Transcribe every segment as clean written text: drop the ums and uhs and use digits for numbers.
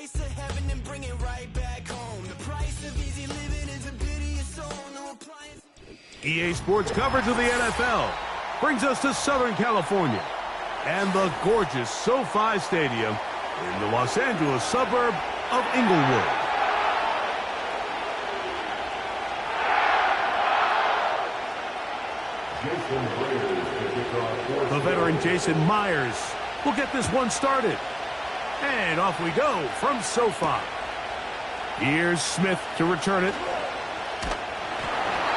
slice of heaven and bring it right back home. The price of easy living is a pity of soul. No appliance. EA Sports coverage of the NFL brings us to Southern California and the gorgeous SoFi Stadium in the Los Angeles suburb of Inglewood. The veteran Jason Myers will get this one started. And off we go from SoFi. Here's Smith to return it.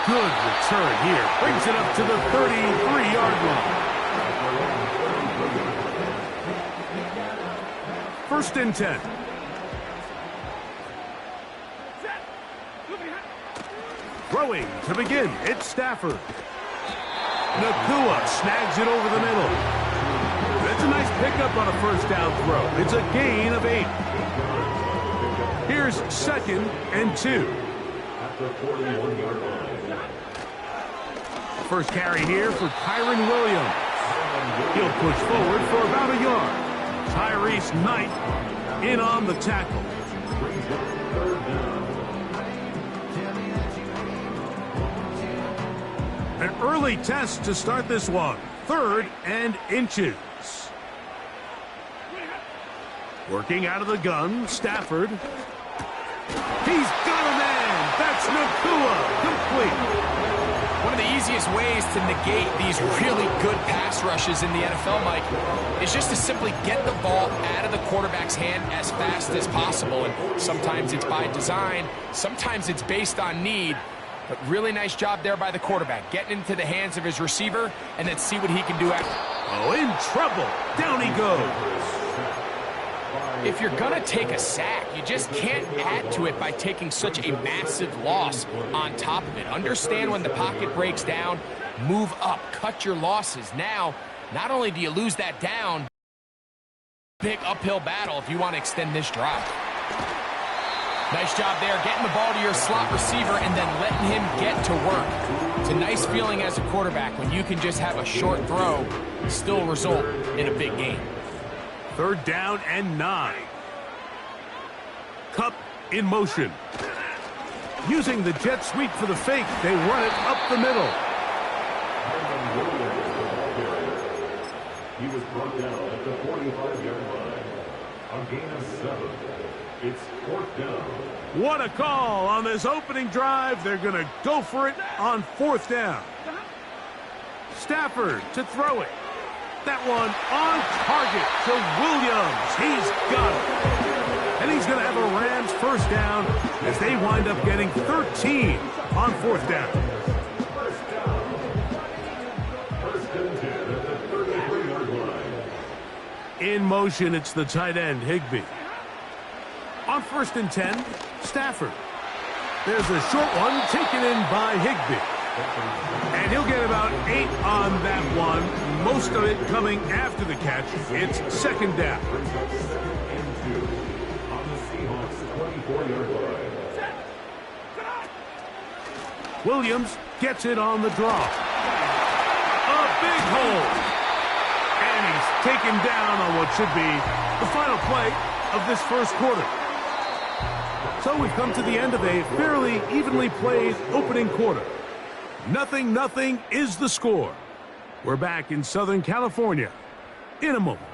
Good return here. Brings it up to the 33-yard line. First and 10. Throwing to begin. It's Stafford. Nakua snags it over the middle. That's a nice pickup on a first down throw. It's a gain of 8. Here's second and 2. First carry here for Kyron Williams. He'll push forward for about a yard. Tyrese Knight in on the tackle. An early test to start this one. 3rd and inches. Working out of the gun, Stafford. He's got a man. That's Nakua. Complete. One of the easiest ways to negate these really good pass rushes in the NFL, Mike, is just to simply get the ball out of the quarterback's hand as fast as possible. And sometimes it's by design, sometimes it's based on need. But really nice job there by the quarterback, getting into the hands of his receiver, and then see what he can do after. Oh, in trouble. Down he goes. If you're going to take a sack, you just can't add to it by taking such a massive loss on top of it. Understand when the pocket breaks down, move up, cut your losses. Now, not only do you lose that down, big uphill battle if you want to extend this drive. Nice job there, getting the ball to your slot receiver and then letting him get to work. It's a nice feeling as a quarterback when you can just have a short throw, still result in a big game. 3rd down and 9. Cup in motion. Using the jet sweep for the fake, they run it up the middle. He was brought down at the 45-yard line. A gain of 7. It's 4th down. What a call on this opening drive. They're going to go for it on 4th down. Stafford to throw it. That one on target to Williams. He's got it. And he's going to have a Rams first down as they wind up getting 13 on 4th down. First and 10 at the 33-yard line. In motion, it's the tight end, Higbee. On 1st and 10, Stafford. There's a short one taken in by Higbee. And he'll get about 8 on that one, most of it coming after the catch. It's 2nd down. On the Seahawks 24-yard line. Williams gets it on the draw. A big hole. And he's taken down on what should be the final play of this first quarter. So we've come to the end of a fairly evenly played opening quarter. 0-0 is the score. We're back in Southern California in a moment.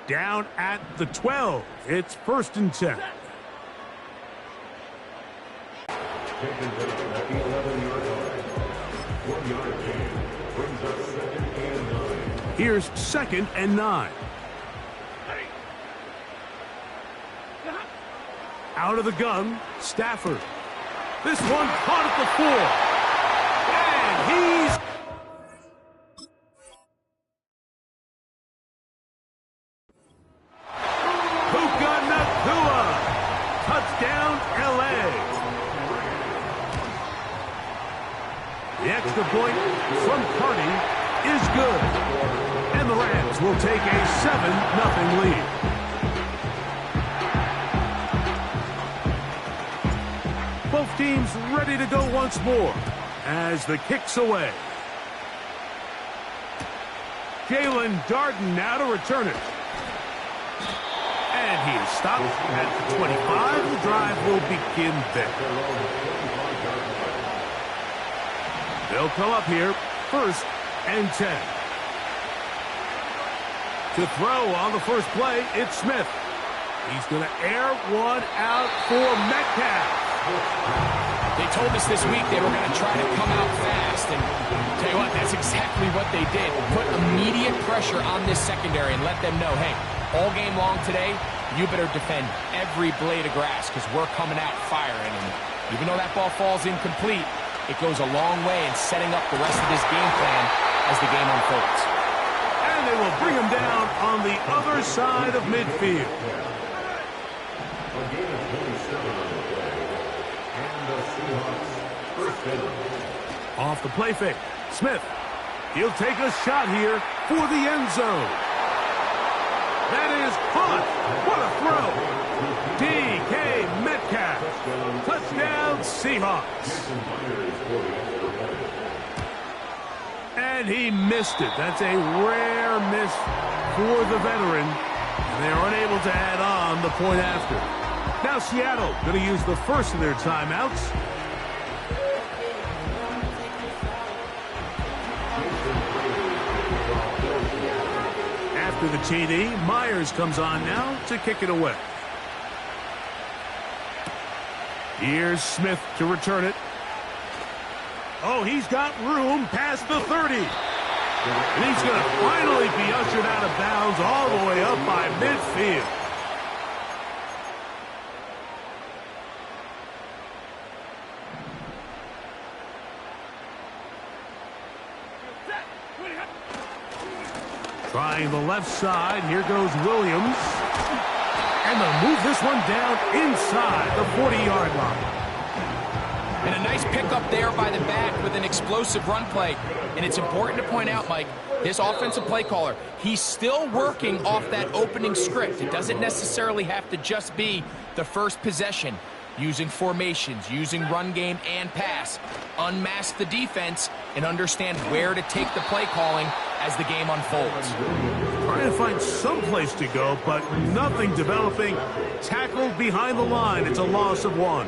Down at the 12. It's 1st and 10. Taken down at the 11-yard line. 1-yard gain brings up 2nd and 9. Here's 2nd and 9. Out of the gun, Stafford. This one caught at the 4. And he's... Puka Nakua. Touchdown, L.A. The extra point from Carty is good. And the Rams will take a 7-0 lead. once more as the kick's away. Jalen Darden now to return it. And he is stopped at the 25. The drive will begin there. They'll come up here, 1st and 10. To throw on the first play, it's Smith. He's going to air one out for Metcalf. They told us this week they were going to try to come out fast, and tell you what, that's exactly what they did. Put immediate pressure on this secondary and let them know, hey, all game long today, you better defend every blade of grass because we're coming out firing. And even though that ball falls incomplete, it goes a long way in setting up the rest of this game plan as the game unfolds. And they will bring him down on the other side of midfield. A gain of 27 on the play. And the Seahawks first down. Off the play fake, Smith. He'll take a shot here for the end zone. That is caught. What a throw. DK Metcalf. Touchdown Seahawks. And he missed it. That's a rare miss for the veteran. And they are unable to add on the point after. Now Seattle going to use the first of their timeouts. After the TD, Myers comes on now to kick it away. Here's Smith to return it. Oh, he's got room past the 30. And he's going to finally be ushered out of bounds all the way up by midfield. Trying the left side. Here goes Williams. And they'll move this one down inside the 40-yard line. And a nice pickup there by the back with an explosive run play. And it's important to point out, Mike, this offensive play caller, he's still working off that opening script. It doesn't necessarily have to just be the first possession. Using formations, using run game and pass. Unmask the defense and understand where to take the play calling as the game unfolds. Trying to find some place to go, but nothing developing. Tackled behind the line. It's a loss of 1.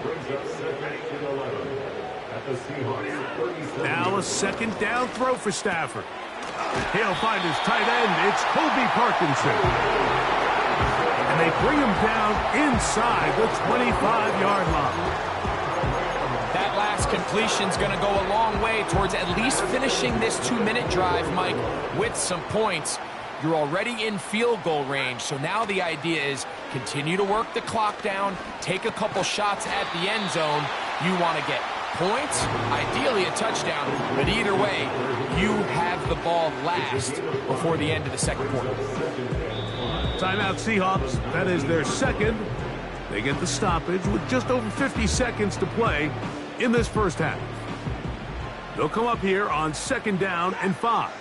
Now a second down throw for Stafford. He'll find his tight end. It's Colby Parkinson. And they bring him down inside the 25-yard line. That last completion's going to go a long way towards at least finishing this 2-minute drive, Mike, with some points. You're already in field goal range, so now the idea is continue to work the clock down, take a couple shots at the end zone. You want to get points, ideally a touchdown, but either way, you have the ball last before the end of the second quarter. Timeout Seahawks. That is their second. They get the stoppage with just over 50 seconds to play in this first half. They'll come up here on 2nd down and 5.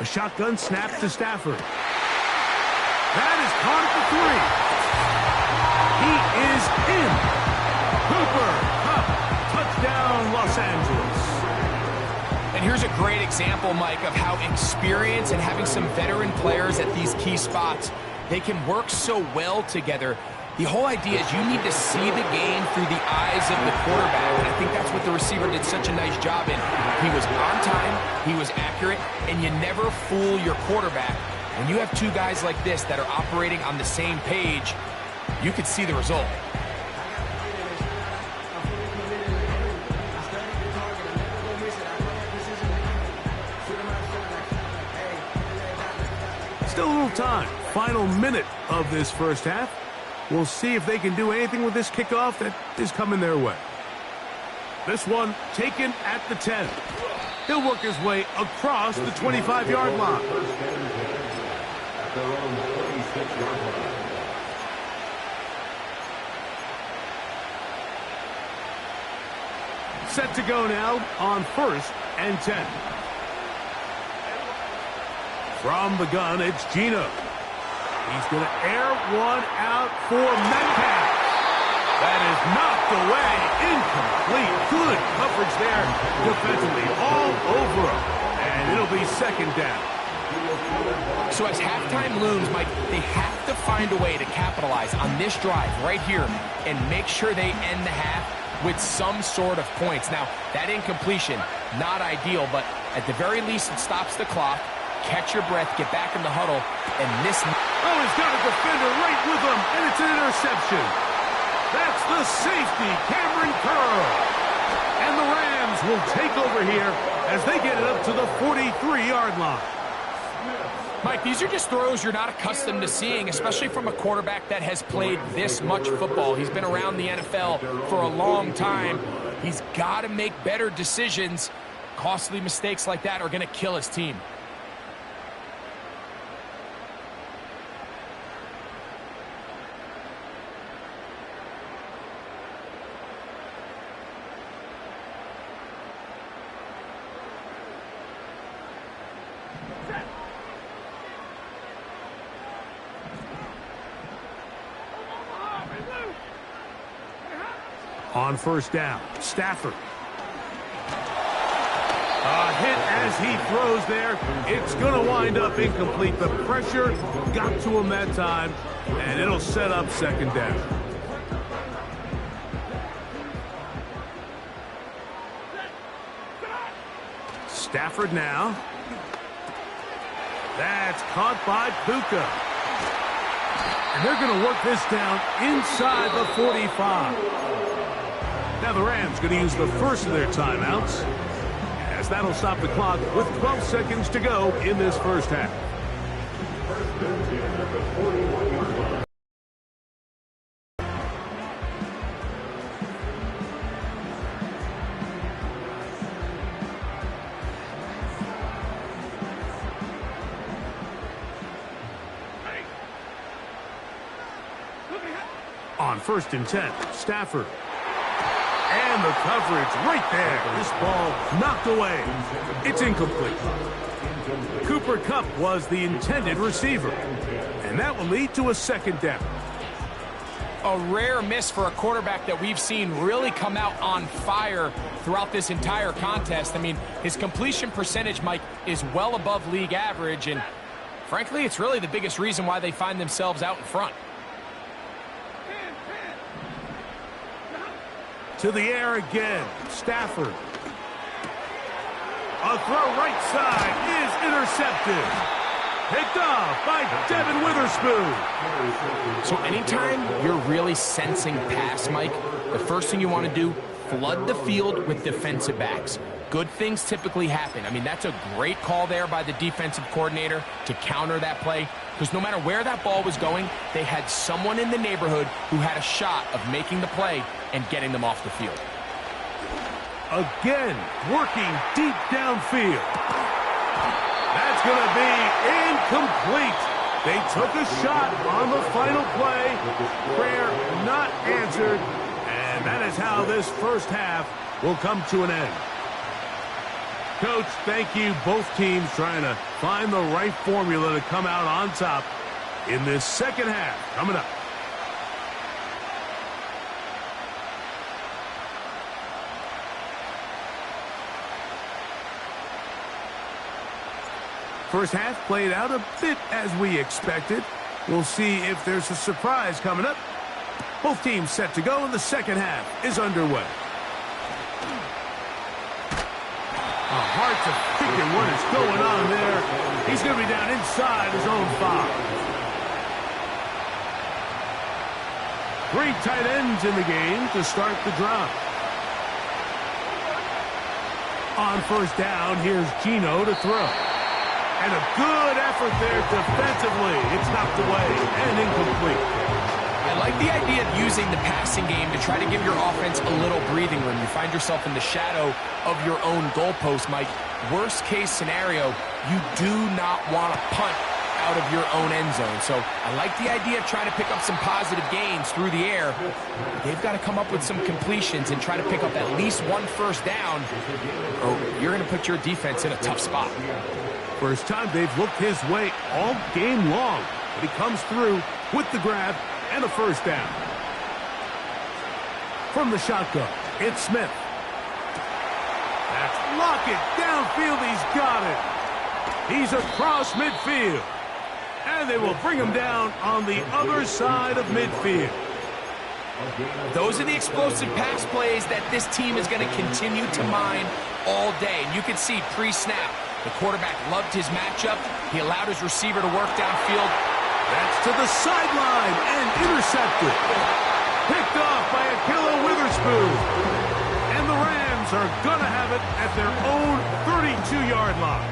A shotgun snap to Stafford. That is caught at the 3. He is in. Cooper Kupp, touchdown Los Angeles. And here's a great example, Mike, of how experience and having some veteran players at these key spots, they can work so well together. The whole idea is you need to see the game through the eyes of the quarterback, and I think that's what the receiver did such a nice job in. He was on time, he was accurate, and you never fool your quarterback. When you have two guys like this that are operating on the same page, you could see the result. Still a little time. Final minute of this first half. We'll see if they can do anything with this kickoff that is coming their way. This one taken at the 10. He'll work his way across the 25-yard line. Set to go now on 1st and 10. From the gun, it's Gino. He's going to air one out for Metcalf. That is knocked away. Incomplete. Good coverage there defensively. All over him. And it'll be second down. So as halftime looms, Mike, they have to find a way to capitalize on this drive right here and make sure they end the half with some sort of points. Now, that incompletion, not ideal, but at the very least, it stops the clock. Catch your breath, get back in the huddle, and this... Oh, he's got a defender right with him, and it's an interception. That's the safety, Cameron Curl. And the Rams will take over here as they get it up to the 43-yard line. Mike, these are just throws you're not accustomed to seeing, especially from a quarterback that has played this much football. He's been around the NFL for a long time. He's got to make better decisions. Costly mistakes like that are going to kill his team. On first down, Stafford. A hit as he throws there. It's going to wind up incomplete. The pressure got to him that time, and it'll set up second down. Stafford now. That's caught by Puka. And they're going to work this down inside the 45. Now the Rams going to use the first of their timeouts, as that'll stop the clock with 12 seconds to go in this first half. On first and 10, Stafford. And the coverage right there. This ball knocked away. It's incomplete. Cooper Kupp was the intended receiver. And that will lead to a second down. A rare miss for a quarterback that we've seen really come out on fire throughout this entire contest. I mean, his completion percentage, Mike, is well above league average. And frankly, it's really the biggest reason why they find themselves out in front. To the air again, Stafford. A throw right side is intercepted. Picked off by Devin Witherspoon. So anytime you're really sensing pass, Mike, the first thing you want to do, flood the field with defensive backs. Good things typically happen. I mean, that's a great call there by the defensive coordinator to counter that play, because no matter where that ball was going, they had someone in the neighborhood who had a shot of making the play and getting them off the field. Again, working deep downfield. That's going to be incomplete. They took a shot on the final play. Prayer not answered. And that is how this first half will come to an end. Coach, thank you. Both teams trying to find the right formula to come out on top in this second half. Coming up. First half played out a bit as we expected. We'll see if there's a surprise coming up. Both teams set to go, and the second half is underway. Hard to figure what is going on there. He's going to be down inside his own 5. 3 tight ends in the game to start the drive. On first down, here's Geno to throw. And a good effort there defensively. It's knocked away and incomplete. I like the idea of using the passing game to try to give your offense a little breathing room. You find yourself in the shadow of your own goalpost, Mike. Worst case scenario, you do not want to punt out of your own end zone. So I like the idea of trying to pick up some positive gains through the air. They've got to come up with some completions and try to pick up at least one first down, or you're going to put your defense in a tough spot. First time they've looked his way all game long, but he comes through with the grab and a first down. From the shotgun, it's Smith. That's Lockett. Downfield, he's got it. He's across midfield. And they will bring him down on the other side of midfield. Those are the explosive pass plays that this team is going to continue to mine all day. And you can see pre-snap, the quarterback loved his matchup. He allowed his receiver to work downfield. That's to the sideline and intercepted. Picked off by Ahkello Witherspoon. And the Rams are going to have it at their own 32-yard line.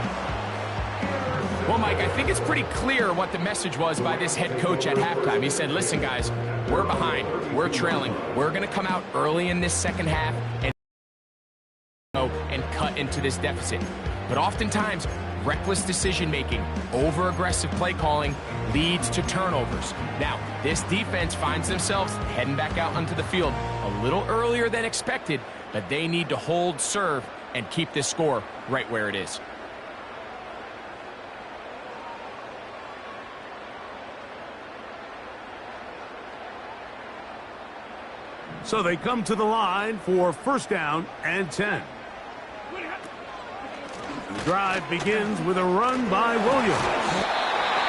Well, Mike, I think it's pretty clear what the message was by this head coach at halftime. He said, listen, guys, we're behind. We're trailing. We're going to come out early in this second half and cut into this deficit. But oftentimes, reckless decision-making, over-aggressive play calling leads to turnovers. Now, this defense finds themselves heading back out onto the field a little earlier than expected, but they need to hold serve and keep this score right where it is. So they come to the line for first down and 10. The drive begins with a run by Williams.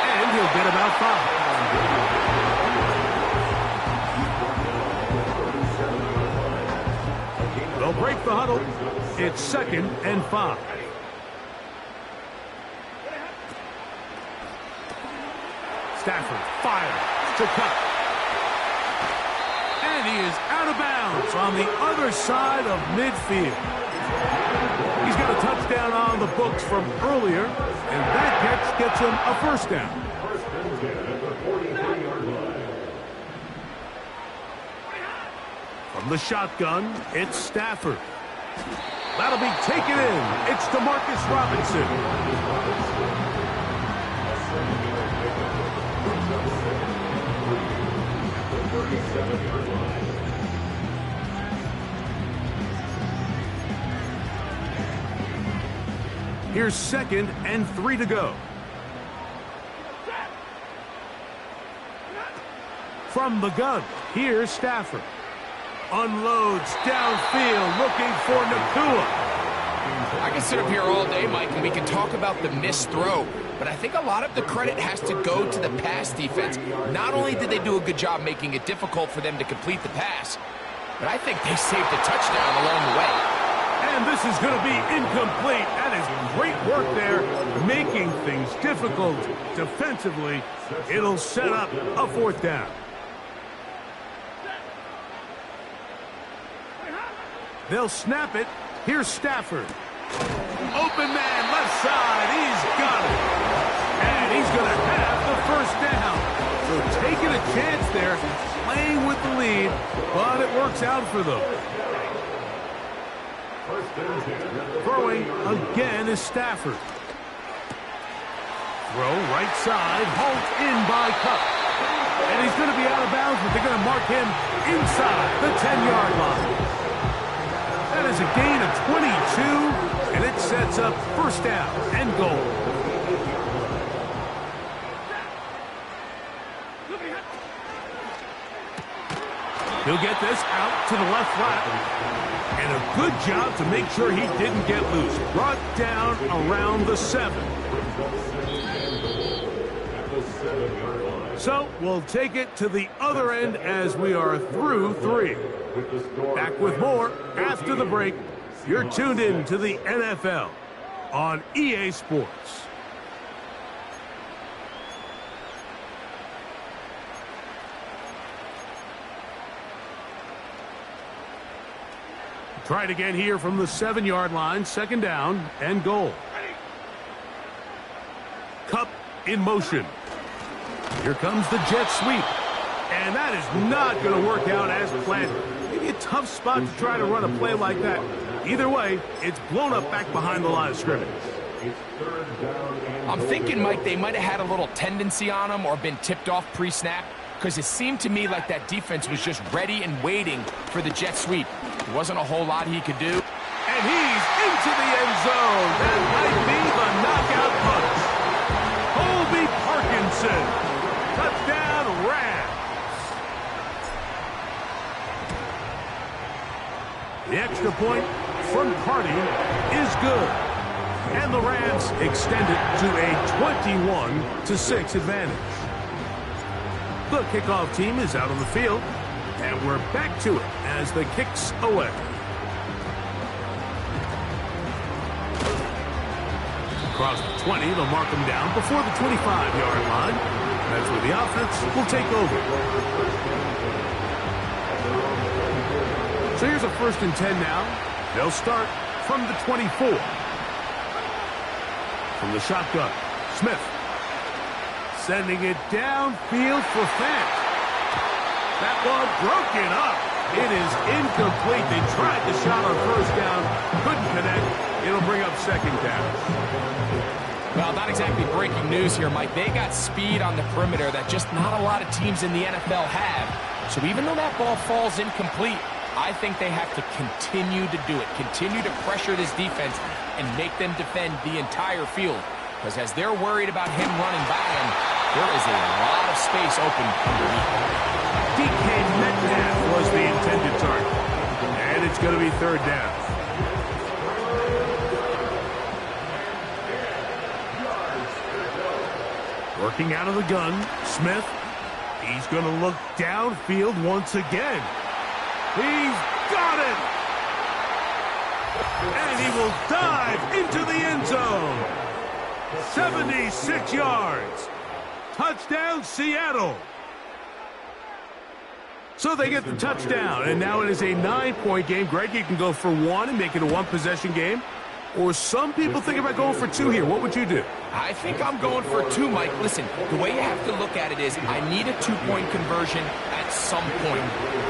And he'll get about 5. They'll break the huddle. It's 2nd and 5. Stafford fires to cut. And he is out of bounds on the other side of midfield. He's got a touchdown on the books from earlier, and that catch gets him a first down. From the shotgun, it's Stafford. That'll be taken in. It's DeMarcus Robinson. Here's 2nd and 3 to go. From the gun, here's Stafford. Unloads downfield, looking for Nakua. I can sit up here all day, Mike, and we can talk about the missed throw, but I think a lot of the credit has to go to the pass defense. Not only did they do a good job making it difficult for them to complete the pass, but I think they saved a touchdown along the way. And this is going to be incomplete. That is great work there, making things difficult defensively. It'll set up a 4th down. They'll snap it. Here's Stafford. Open man, left side. He's got it. And he's going to have the first down. So taking a chance there, playing with the lead, but it works out for them. Throwing again is Stafford. Throw right side, hauled in by Cup. And he's going to be out of bounds, but they're going to mark him inside the 10-yard line. That is a gain of 22, and it sets up first down and goal. He'll get this out to the left flat. And a good job to make sure he didn't get loose. Brought down around the 7. So we'll take it to the other end as we are through 3. Back with more after the break. You're tuned in to the NFL on EA Sports. Try it again here from the 7-yard line. 2nd down and goal. Cup in motion. Here comes the jet sweep. And that is not going to work out as planned. Maybe a tough spot to try to run a play like that. Either way, it's blown up back behind the line of scrimmage. I'm thinking, Mike, they might have had a little tendency on him or been tipped off pre-snap, because it seemed to me like that defense was just ready and waiting for the jet sweep. There wasn't a whole lot he could do. And he's into the end zone. That might be the knockout punch. Colby Parkinson. Touchdown, Rams. extra point from Carty is good. And the Rams extend it to a 21-6 advantage. The kickoff team is out on the field, and we're back to it as the kick's away. Across the 20, they'll mark them down before the 25-yard line. That's where the offense will take over. So here's a 1st and 10 now. They'll start from the 24. From the shotgun, Smith. Sending it downfield for Fant. That ball broken up. It is incomplete. They tried the shot on 1st down. Couldn't connect. It'll bring up 2nd down. Well, not exactly breaking news here, Mike. They got speed on the perimeter that just not a lot of teams in the NFL have. So even though that ball falls incomplete, I think they have to continue to do it. Continue to pressure this defense and make them defend the entire field. Because as they're worried about him running by him, there is a lot of space open underneath. DK Metcalf was the intended target. And it's going to be 3rd down. Working out of the gun, Smith. He's going to look downfield once again. He's got it! And he will dive into the end zone. 76 yards. Touchdown, Seattle. So they get the touchdown, and now it is a 9-point game. Greg, you can go for 1 and make it a 1-possession game. Or some people think about going for 2 here. What would you do? I think I'm going for 2, Mike. Listen, the way you have to look at it is I need a 2-point conversion at some point.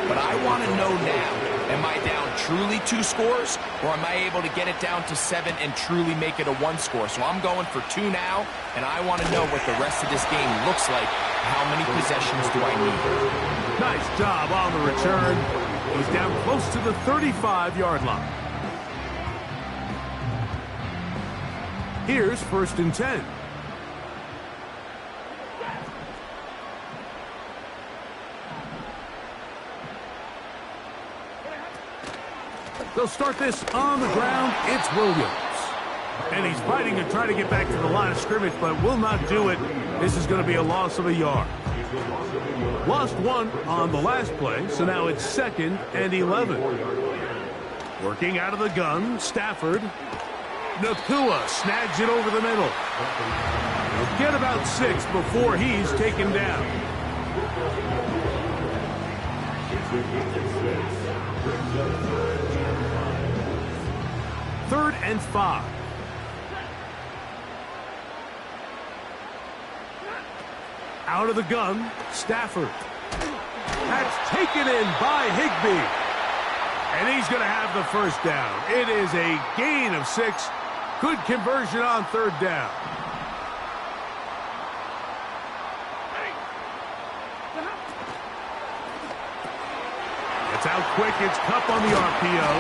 But I want to know now, am I down truly 2 scores, or am I able to get it down to 7 and truly make it a 1 score? So I'm going for 2 now, and I want to know what the rest of this game looks like. How many possessions do I need? Nice job on the return. He's down close to the 35-yard line. Here's 1st and 10. They'll start this on the ground. It's Williams. And he's fighting to try to get back to the line of scrimmage, but will not do it. This is going to be a loss of a yard. Lost 1 on the last play, so now it's 2nd and 11. Working out of the gun, Stafford. Nakua snags it over the middle. He'll get about 6 before he's taken down. Third and 5. Out of the gun, Stafford. That's taken in by Higbee. And he's going to have the 1st down. It is a gain of 6. Good conversion on 3rd down. It's out quick. It's Kupp on the RPO.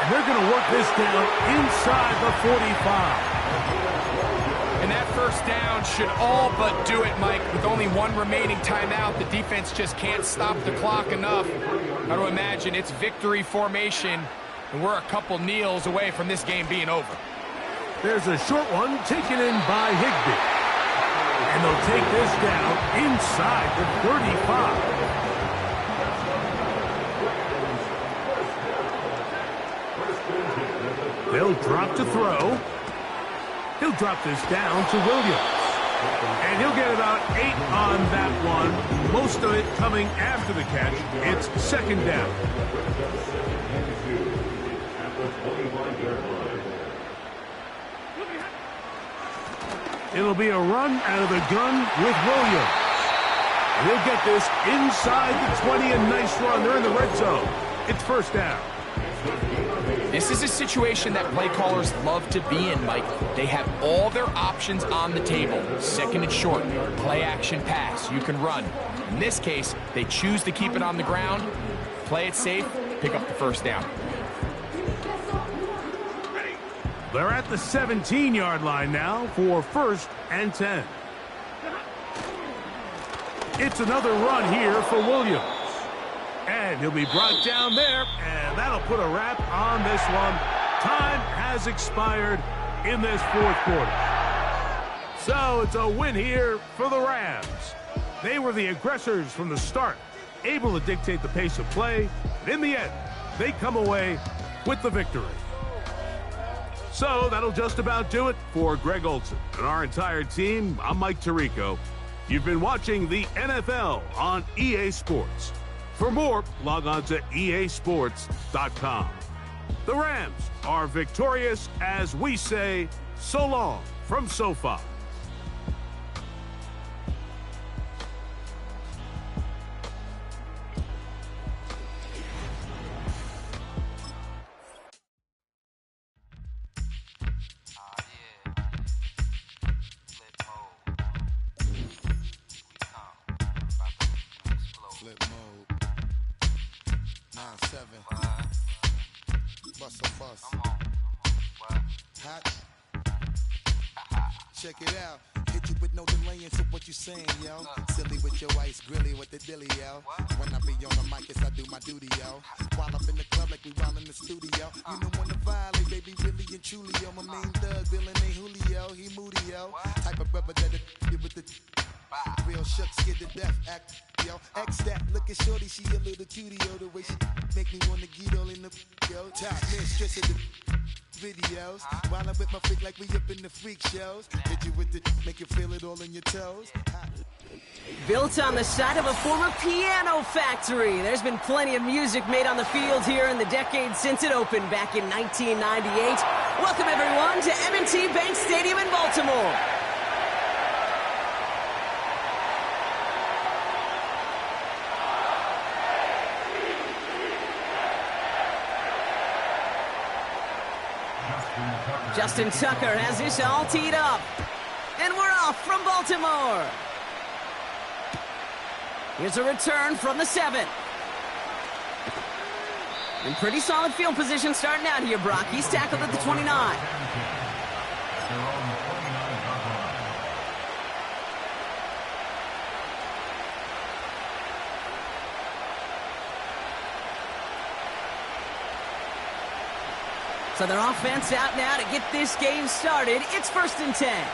And they're going to work this down inside the 45. And that 1st down should all but do it, Mike. With only 1 remaining timeout, the defense just can't stop the clock enough. Got to imagine it's victory formation, and we're a couple kneels away from this game being over. There's a short one taken in by Higbee. And they'll take this down inside the 35. They'll drop to throw. He'll drop this down to Williams. And he'll get about 8 on that one. Most of it coming after the catch. It's 2nd down. It'll be a run out of the gun with Williams. And he'll get this inside the 20. A nice run. They're in the red zone. It's 1st down. This is a situation that play callers love to be in, Mike. They have all their options on the table. 2nd and short, play action pass, you can run. In this case, they choose to keep it on the ground, play it safe, pick up the 1st down. They're at the 17-yard line now for 1st and 10. It's another run here for Williams. And he'll be brought down there, and that'll put a wrap on this one. Time has expired in this fourth quarter. So it's a win here for the Rams. They were the aggressors from the start, able to dictate the pace of play, and in the end, they come away with the victory. So that'll just about do it for Greg Olson and our entire team. I'm Mike Tirico. You've been watching the NFL on EA Sports. For more, log on to easports.com. The Rams are victorious as we say so long from SoFi. Flip mode. 9-7. Bust a bus. Hot. Check it out. Hit you with no delaying, so what you saying, yo? Silly with your ice, grilly with the dilly, yo. When I be on the mic, yes, I do my duty, yo. While up in the club like we while in the studio. You know when to violate, baby, really and truly, yo. My main thug, villain ain't Julio, he moody, yo. Type of brother that get with the real shook, scared to death, act, yo. X that, look at shorty, she a little cutie, yo. The way she make me wanna get all in the, yo. Top mistress of the videos. While I'm with my freak like we up in the freak shows. Hit you with the, make you feel it all in your toes. Built on the side of a former piano factory, there's been plenty of music made on the field here in the decade since it opened back in 1998. Welcome everyone to M&T Bank Stadium in Baltimore. Justin Tucker has this all teed up. And we're off from Baltimore. Here's a return from the 7. In pretty solid field position starting out here, Brock. He's tackled at the 29. So their offense out now to get this game started. It's 1st and 10.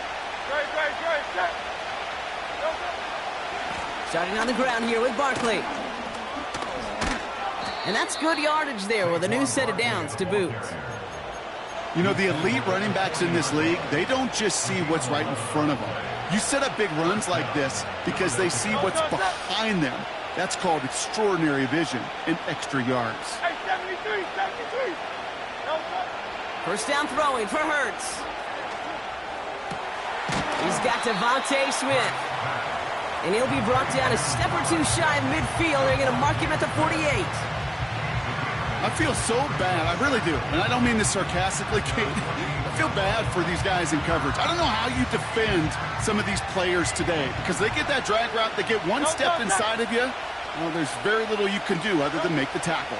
Starting on the ground here with Barkley. And that's good yardage there with a new set of downs to boot. You know, the elite running backs in this league, they don't just see what's right in front of them. You set up big runs like this because they see what's behind them. That's called extraordinary vision and extra yards. Hey, 73, 73. First down throwing for Hurts. He's got Devontae Smith. And he'll be brought down a step or two shy of midfield. They're going to mark him at the 48. I feel so bad. I really do. And I don't mean this sarcastically, Kate. I feel bad for these guys in coverage. I don't know how you defend some of these players today because they get that drag route, they get one step inside of you. Well, there's very little you can do other than make the tackle.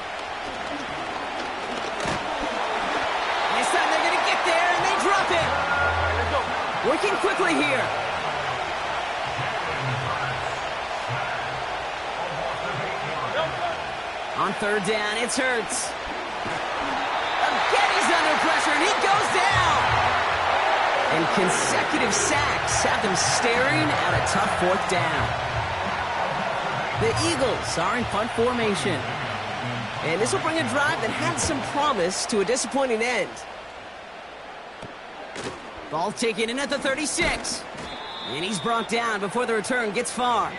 This time they're going to get there, and they drop it. Working quickly here. On third down, it's Hurts. Again, he's under pressure, and he goes down. And consecutive sacks have them staring at a tough 4th down. The Eagles are in punt formation. And this will bring a drive that had some promise to a disappointing end. Ball taken in at the 36. And he's brought down before the return gets far.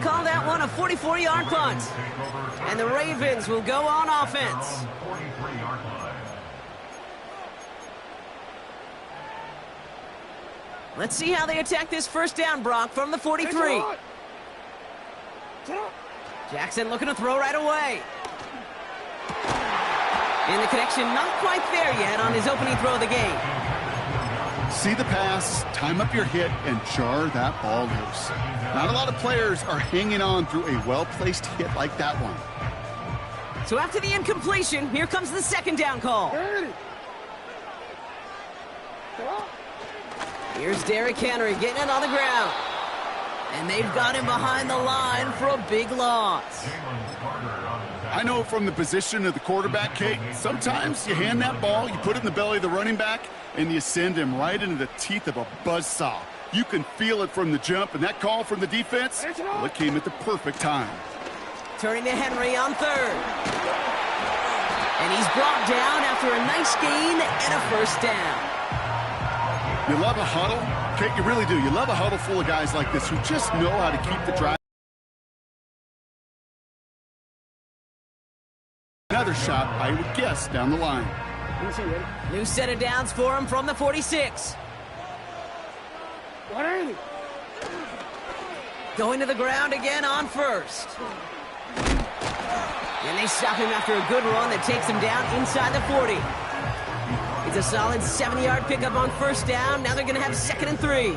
Call that one a 44-yard punt. And the Ravens will go on offense. Let's see how they attack this first down, Brock, from the 43. Jackson looking to throw right away. And the connection not quite there yet on his opening throw of the game. See the pass, time up your hit, and jar that ball loose. Not a lot of players are hanging on through a well-placed hit like that one. So after the incompletion, here comes the second down call. Here's Derrick Henry getting it on the ground. And they've got him behind the line for a big loss. I know from the position of the quarterback, Kate, sometimes you hand that ball, you put it in the belly of the running back, and you send him right into the teeth of a buzzsaw. You can feel it from the jump, and that call from the defense, well, it came at the perfect time. Turning to Henry on third. And he's brought down after a nice gain and a first down. You love a huddle? Kate, you really do. You love a huddle full of guys like this who just know how to keep the drive. Another shot, I would guess, down the line. New set of downs for him from the 46. 180. Going to the ground again on first. And they stop him after a good run that takes him down inside the 40. It's a solid 70-yard pickup on first down. Now they're going to have 2nd and 3.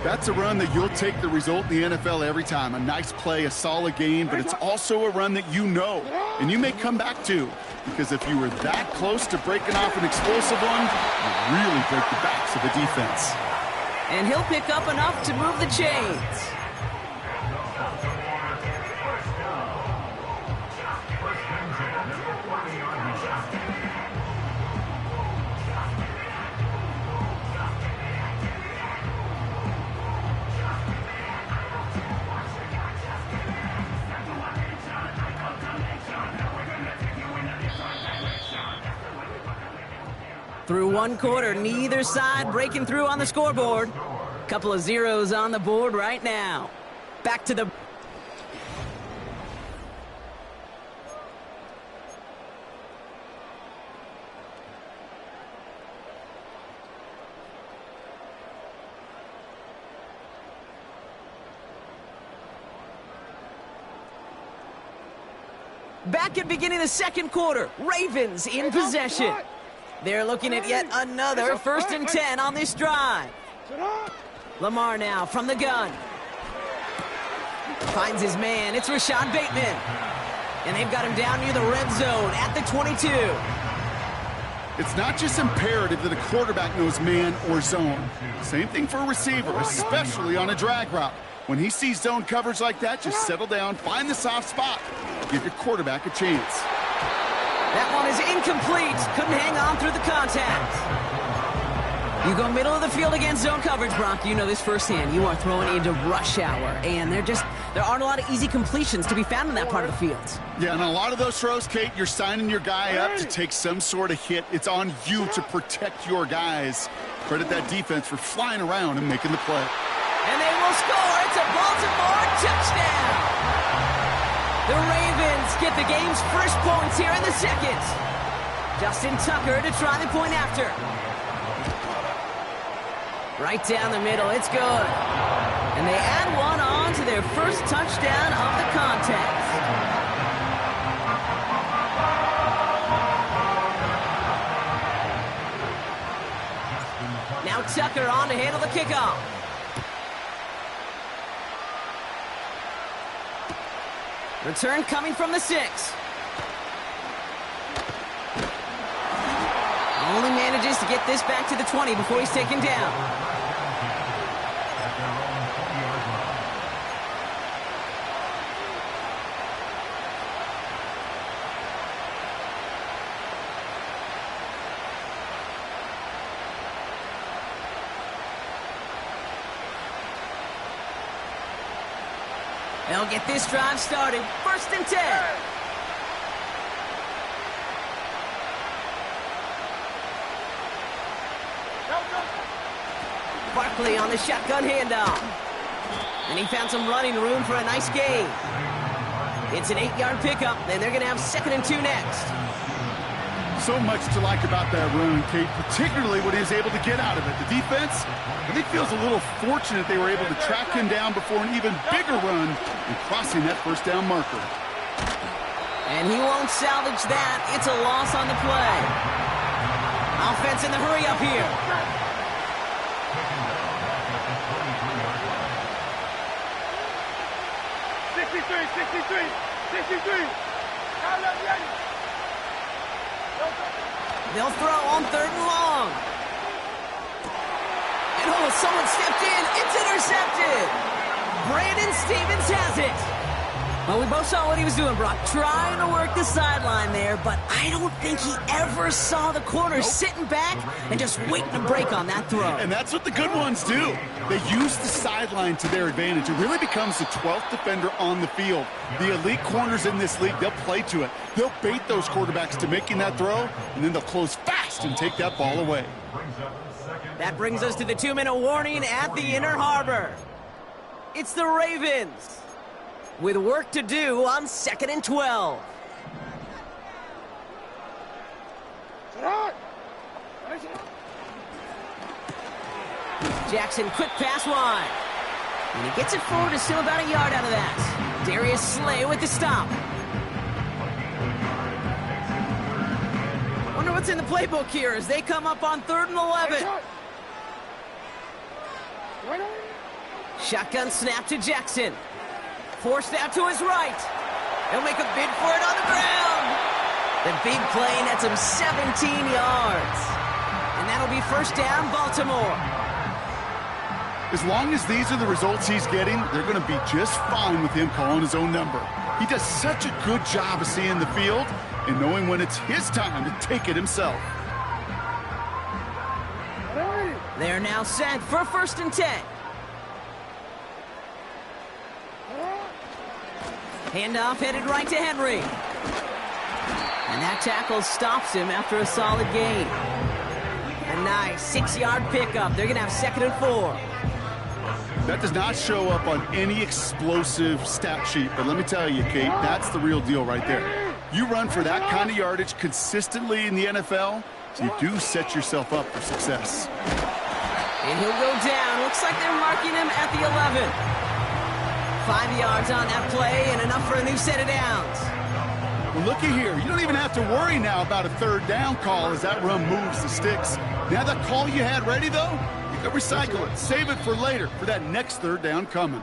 That's a run that you'll take the result in the NFL every time. A nice play, a solid gain, but it's also a run that you know, and you may come back to. Because if you were that close to breaking off an explosive one, you really break the backs of the defense. And he'll pick up enough to move the chains. Through one quarter, neither side breaking through on the scoreboard. Couple of zeros on the board right now. Back to the... Back at beginning of the second quarter, Ravens in possession. They're looking at yet another 1st and 10 on this drive. Lamar now from the gun. Finds his man. It's Rashad Bateman. And they've got him down near the red zone at the 22. It's not just imperative that a quarterback knows man or zone. Same thing for a receiver, especially on a drag route. When he sees zone coverage like that, just settle down, find the soft spot. Give your quarterback a chance. That one is incomplete. Couldn't hang on through the contact. You go middle of the field against zone coverage, Brock. You know this firsthand. You are throwing into rush hour, and there aren't a lot of easy completions to be found in that part of the field. Yeah, and a lot of those throws, Kate, you're signing your guy up to take some sort of hit. It's on you to protect your guys. Credit that defense for flying around and making the play. And they will score. It's a Baltimore touchdown. The Ravens get the game's first points here in the second. Justin Tucker to try the point after. Right down the middle, it's good. And they add one on to their first touchdown of the contest. Now Tucker on to handle the kickoff. Return coming from the 6. Only manages to get this back to the 20 before he's taken down. They'll get this drive started. 1st and 10. Barkley on the shotgun handoff. And he found some running room for a nice gain. It's an 8-yard pickup, and they're going to have 2nd and 2 next. So much to like about that run, Kate, particularly what he was able to get out of it. The defense, I think, feels a little fortunate they were able to track him down before an even bigger run and crossing that first down marker. And he won't salvage that. It's a loss on the play. Offense in the hurry up here. They'll throw on 3rd and long. And someone stepped in. It's intercepted. Brandon Stevens has it. Well, we both saw what he was doing, Brock, trying to work the sideline there, but I don't think he ever saw the corner sitting back and just waiting to break on that throw. And that's what the good ones do. They use the sideline to their advantage. It really becomes the 12th defender on the field. The elite corners in this league, they'll play to it. They'll bait those quarterbacks to making that throw, and then they'll close fast and take that ball away. That brings us to the 2-minute warning at the Inner Harbor. It's the Ravens with work to do on 2nd and 12. Jackson, quick pass wide. And he gets it forward to still about a yard out of that. Darius Slay with the stop. Wonder what's in the playbook here as they come up on 3rd and 11. Shotgun snap to Jackson. Forced out to his right. He'll make a bid for it on the ground. The big play nets him 17 yards. And that'll be 1st down, Baltimore. As long as these are the results he's getting, they're going to be just fine with him calling his own number. He does such a good job of seeing the field and knowing when it's his time to take it himself. They're now set for 1st and 10. Handoff headed right to Henry. And that tackle stops him after a solid gain. A nice 6-yard pickup. They're going to have 2nd and 4. That does not show up on any explosive stat sheet, but let me tell you, Kate, that's the real deal right there. You run for that kind of yardage consistently in the NFL, you do set yourself up for success. And he'll go down. Looks like they're marking him at the 11. 5 yards on that play and enough for a new set of downs. Well, looky here. You don't even have to worry now about a 3rd down call as that run moves the sticks. Now that call you had ready, though, you can recycle it. Save it for later for that next 3rd down coming.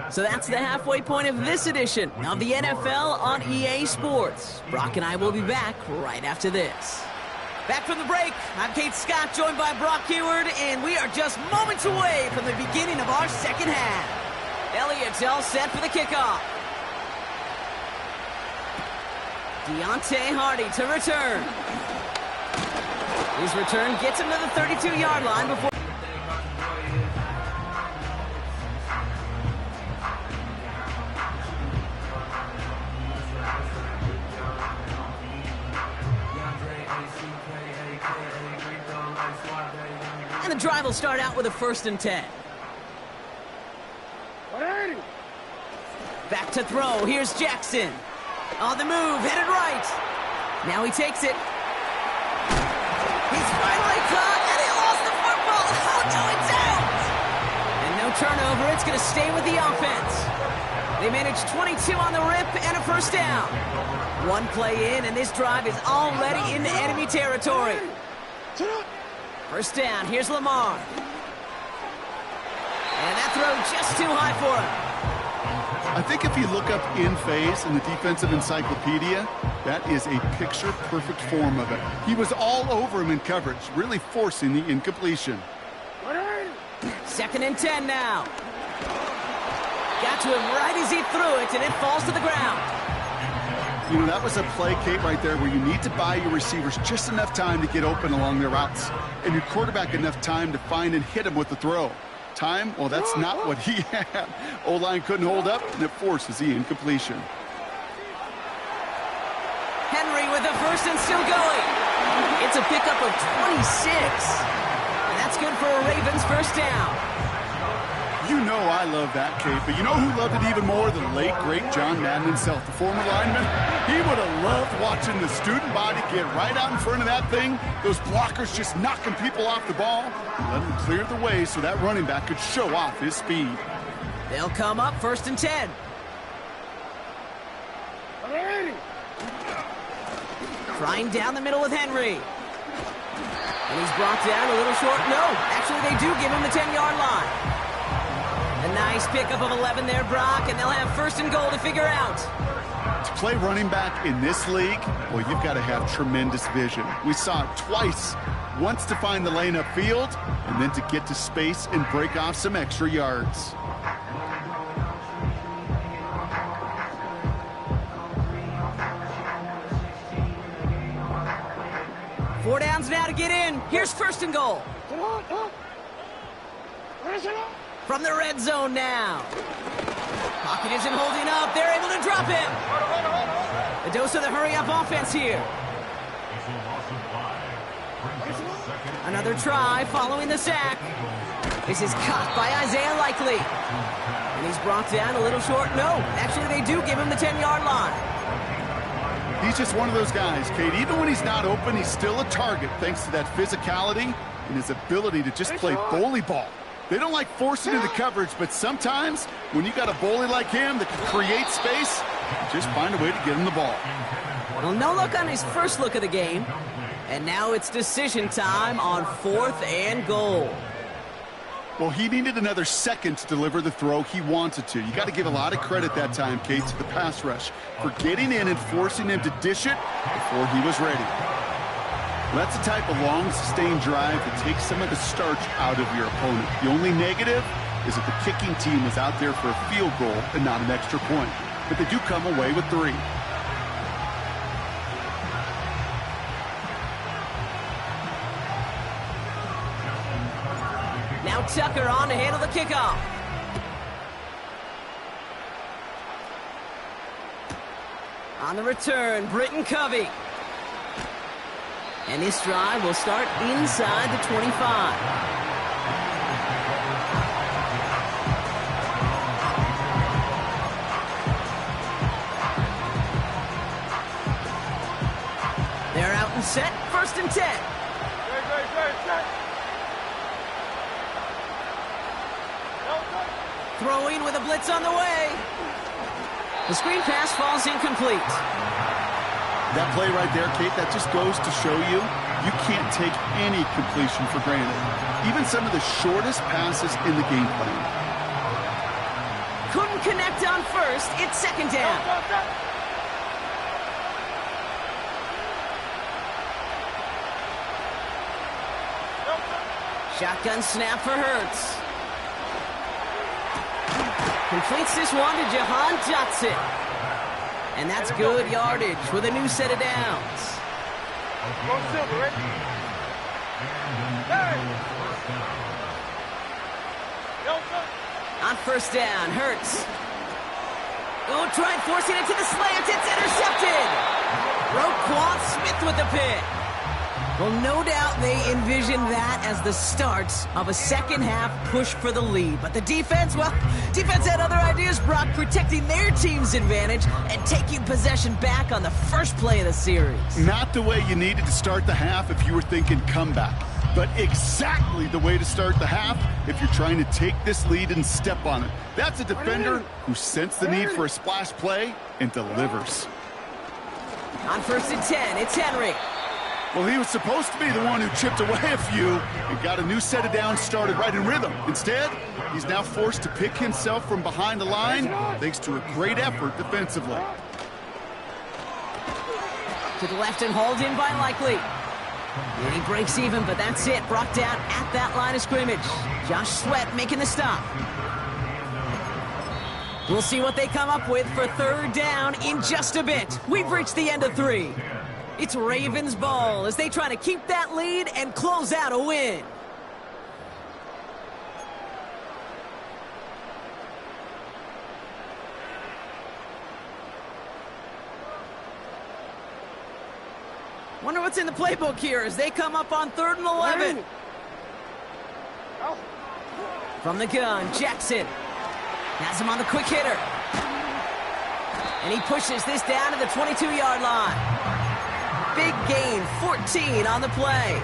So that's the halfway point of this edition of the NFL on EA Sports. Brock and I will be back right after this. Back from the break, I'm Kate Scott, joined by Brock Heward, and we are just moments away from the beginning of our 2nd half. Elliott's all set for the kickoff. Deontay Hardy to return. His return gets him to the 32-yard line before... And the drive will start out with a 1st and 10. Back to throw. Here's Jackson. On the move, headed right. Now he takes it. He's finally caught, and he lost the football. Oh, no, it's out. And no turnover. It's going to stay with the offense. They managed 22 on the rip and a 1st down. 1 play in, and this drive is already into enemy territory. 1st down. Here's Lamar. And that throw just too high for him. I think if you look up in phase in the defensive encyclopedia, that is a picture-perfect form of it. He was all over him in coverage, really forcing the incompletion. 2nd and 10 now. Got to him right as he threw it, and it falls to the ground. You know, that was a play, Kate, right there, where you need to buy your receivers just enough time to get open along their routes, and your quarterback enough time to find and hit him with the throw. Time? Well, that's not what he had. O-line couldn't hold up, and it forces the incompletion. Henry with the 1st and still going. It's a pickup of 26. And that's good for a Ravens 1st down. You know I love that, Kate, but you know who loved it even more? The late, great John Madden himself, the former lineman. He would have loved watching the student body get right out in front of that thing, those blockers just knocking people off the ball, and let them clear the way so that running back could show off his speed. They'll come up 1st and 10. Trying down the middle with Henry. And he's brought down a little short. No, actually they do give him the 10-yard line. A nice pickup of 11 there, Brock, and they'll have 1st and goal to figure out. To play running back in this league, well, you've got to have tremendous vision. We saw it twice. Once to find the lane upfield, and then to get to space and break off some extra yards. 4 downs now to get in. Here's first and goal. From the red zone now. Pocket isn't holding up. They're able to drop him. A dose of the hurry-up offense here. Another try following the sack. This is caught by Isaiah Likely. And he's brought down a little short. No, actually they do give him the 10-yard line. He's just one of those guys, Kate. Even when he's not open, he's still a target thanks to that physicality and his ability to just play bully ball. They don't like forcing into coverage, but sometimes when you got a bully like him that can create space, just find a way to get him the ball. Well, no look on his first look of the game. And now it's decision time on 4th and goal. Well, he needed another second to deliver the throw he wanted to. You got to give a lot of credit that time, Kate, to the pass rush for getting in and forcing him to dish it before he was ready. That's the type of long, sustained drive that takes some of the starch out of your opponent. The only negative is that the kicking team was out there for a field goal and not an extra point. But they do come away with 3. Now Tucker on to handle the kickoff. On the return, Britton Covey. And this drive will start inside the 25. They're out and set, 1st and 10. Throwing with a blitz on the way. The screen pass falls incomplete. That play right there, Kate, that just goes to show you, you can't take any completion for granted. Even some of the shortest passes in the game plan. Couldn't connect on first. It's 2nd down. Shotgun snap for Hurts. Completes this one to Jahan Dotson. And that's good yardage with a new set of downs. On 1st down, Hurts. Oh, try forcing it to the slant. It's intercepted. Roquan Smith with the pick. Well, no doubt they envisioned that as the start of a second-half push for the lead. But the defense, well, defense had other ideas, Brock, protecting their team's advantage and taking possession back on the first play of the series. Not the way you needed to start the half if you were thinking comeback, but exactly the way to start the half if you're trying to take this lead and step on it. That's a defender who sensed the need for a splash play and delivers. On 1st and 10, it's Henry. Well, he was supposed to be the one who chipped away a few and got a new set of downs started right in rhythm. Instead, he's now forced to pick himself from behind the line thanks to a great effort defensively. To the left and hauled in by Likely. And he breaks even, but that's it. Brought down at that line of scrimmage. Josh Sweat making the stop. We'll see what they come up with for 3rd down in just a bit. We've reached the end of 3. It's Ravens ball as they try to keep that lead and close out a win. Wonder what's in the playbook here as they come up on 3rd and 11. From the gun, Jackson has him on the quick hitter. And he pushes this down to the 22-yard line. Big gain, 14 on the play.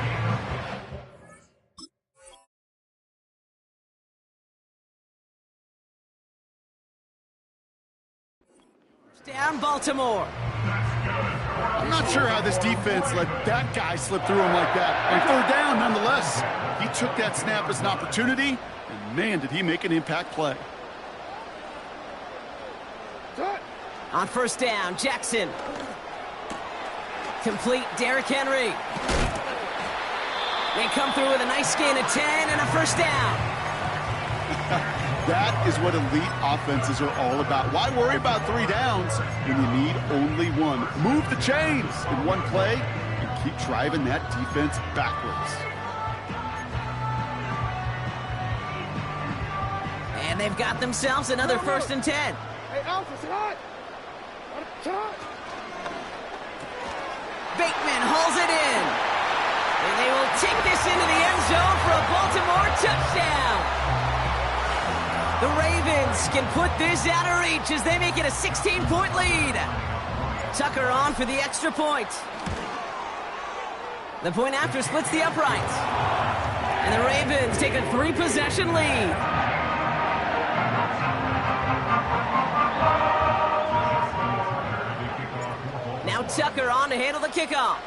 Down Baltimore. I'm not sure how this defense let that guy slip through him like that. On 3rd down, nonetheless, he took that snap as an opportunity, and man, did he make an impact play. On 1st down, Jackson. Complete, Derrick Henry. They come through with a nice gain of 10 and a 1st down. That is what elite offenses are all about. Why worry about 3 downs when you need only 1? Move the chains in one play and keep driving that defense backwards. And they've got themselves another 1st and 10. Hey, Alpha, sit hot. Sit hot. Bateman hauls it in. And they will take this into the end zone for a Baltimore touchdown. The Ravens can put this out of reach as they make it a 16-point lead. Tucker on for the extra point. The point after splits the uprights. And the Ravens take a 3-possession lead. Now Tucker on to handle the kickoff.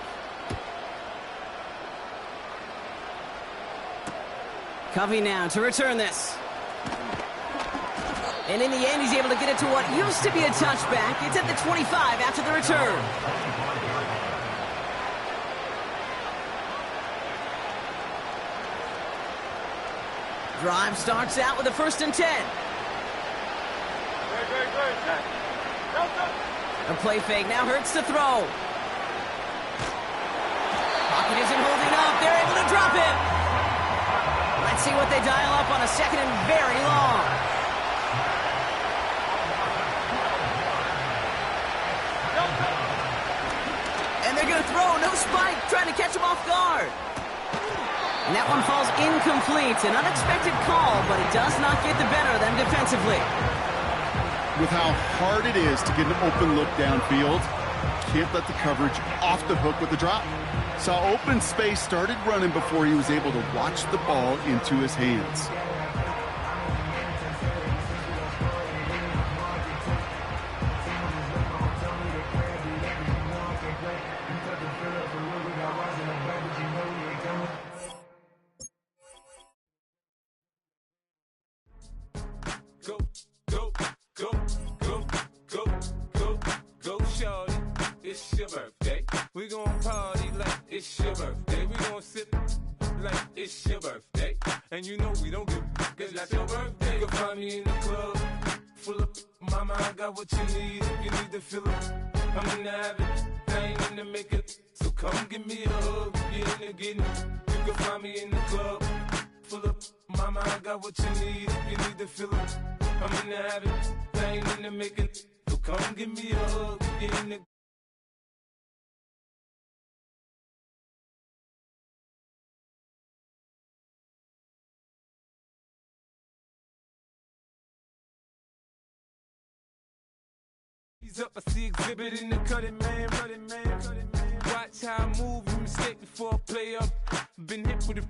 Covey now to return this. And in the end, he's able to get it to what used to be a touchback. It's at the 25 after the return. Drive starts out with a 1st and 10. A play fake now hurts to throw. Pocket isn't holding up. They're able to drop it. Let's see what they dial up on a 2nd and very long. And they're going to throw. No spike. Trying to catch him off guard. And that one falls incomplete. An unexpected call, but it does not get the better of them defensively. With how hard it is to get an open look downfield, can't let the coverage off the hook with the drop. Saw open space, started running before he was able to watch the ball into his hands. Shorty, it's your birthday. We gon' party like it's your birthday. We gon' sip like it's your birthday. And you know we don't give cause that's your birthday. You can find me in the club, full of mama, I got what you need. If you need to fill it, I'm in the habit, I ain't in the makeup. So come give me a hug, get in the getting. You can find me in the club, full of mama, I got what you need. If you need to fill it, I'm in the habit, I ain't in the makeup. So come give me a hug, get in the He's up, I see exhibit in the cutting, man, running, man, cutting, man. Watch how I move, you mistake before I play up. Been hit with a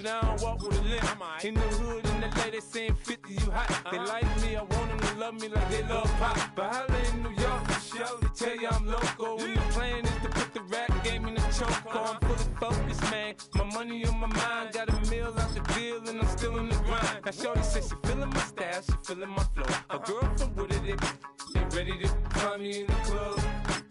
now I walk with a limp. In the hood, in the LA, they saying 50, you hot. They like me, I want them to love me like they love pop. But holla in New York, for show, they tell you I'm local. And the plan is to put the rap game in the choke. I'm fully focused, man. My money on my mind, got a meal out the deal, and I'm still in the grind. Now shorty says she feeling my style, she feeling my flow. A girl from Wooded, they ready to find me in the club.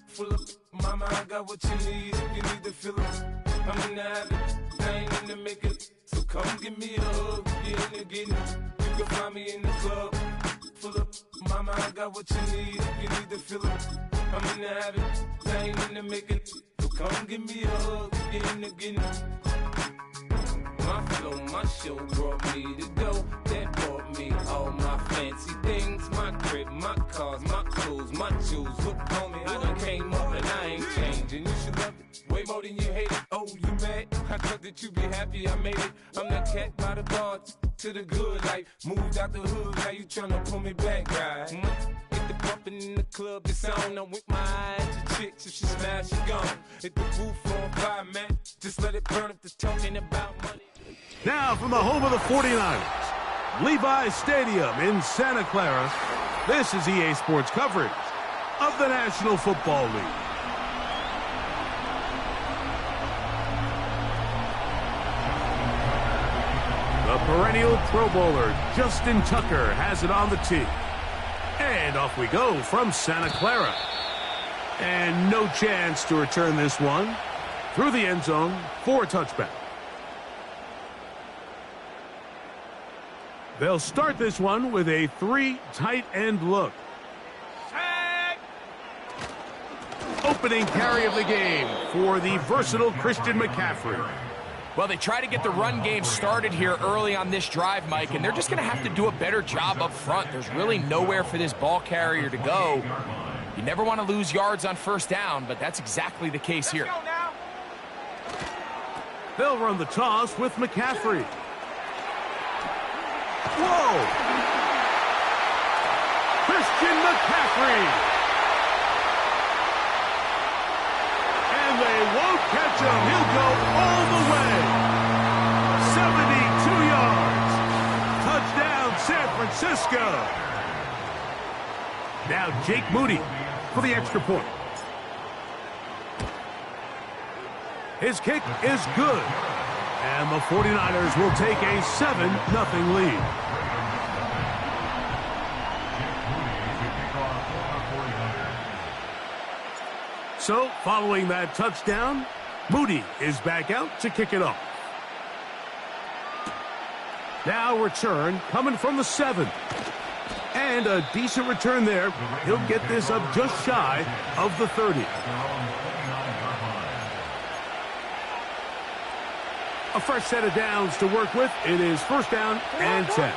Full of mama, I got what you need. If you need to fill it, I'm in the habit, I ain't in the makeup. So come give me a hug, get in the getting. You can find me in the club. Full of mama, I got what you need. If you need to fill it, I'm in the habit, I ain't in the makeup. So come give me a hug, get in the getting. My flow, my show brought me to go. That brought me all my fancy things. My crib, my cars, my clothes, my jewels. Look on me, I done came up and I ain't changing. You should love it way more than you hate it. Oh, you mad? I thought that you be happy I made it. I'm that cat by the bar to the good life. Moved out the hood, now you tryna pull me back, right? Get the bumpin' in the club, it's on. I'm with my eyes to chicks. If she smash, she gone. Hit the roof on fire, man. Just let it burn if they're talking about money. Now from the home of the 49ers, Levi's Stadium in Santa Clara, this is EA Sports coverage of the National Football League. The perennial Pro Bowler, Justin Tucker, has it on the tee. And off we go from Santa Clara. And no chance to return this one through the end zone for a touchback. They'll start this one with a 3 tight end look. opening carry of the game for the versatile Christian McCaffrey. Well, they try to get the run game started here early on this drive, Mike, and they're just going to have to do a better job up front. There's really nowhere for this ball carrier to go. You never want to lose yards on first down, but that's exactly the case here. They'll run the toss with McCaffrey. Whoa! Christian McCaffrey! And they won't catch him. He'll go all the way. 72 yards. Touchdown, San Francisco. Now Jake Moody for the extra point. His kick is good. And the 49ers will take a 7-0 lead. So, following that touchdown, Moody is back out to kick it off. Now return coming from the 7. And a decent return there. He'll get this up just shy of the 30. A fresh set of downs to work with. It is first down and 10.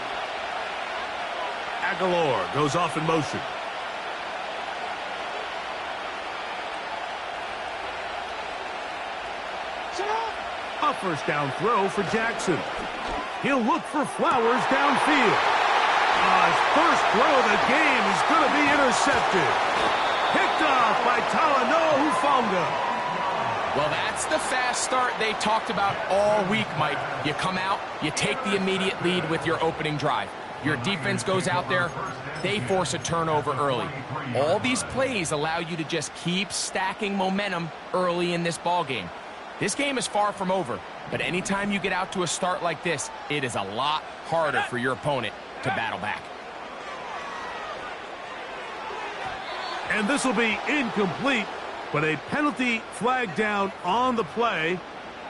Aguilar goes off in motion. A first down throw for Jackson. He'll look for Flowers downfield. His first throw of the game is going to be intercepted. Picked off by Talanoa Hufanga. Well, that's the fast start they talked about all week, Mike. You come out, you take the immediate lead with your opening drive. Your defense goes out there, they force a turnover early. All these plays allow you to just keep stacking momentum early in this ball game. This game is far from over, but anytime you get out to a start like this, it is a lot harder for your opponent to battle back. And this will be incomplete, but a penalty flag down on the play.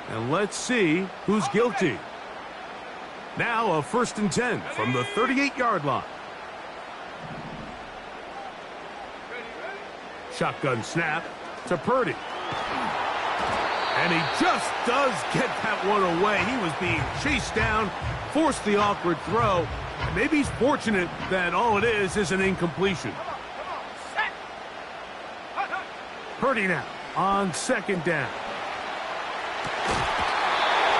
And let's see who's guilty. Now a 1st and 10 from the 38-yard line. Shotgun snap to Purdy. And he just does get that one away. He was being chased down, forced the awkward throw. Maybe he's fortunate that all it is an incompletion. Purdy now on 2nd down.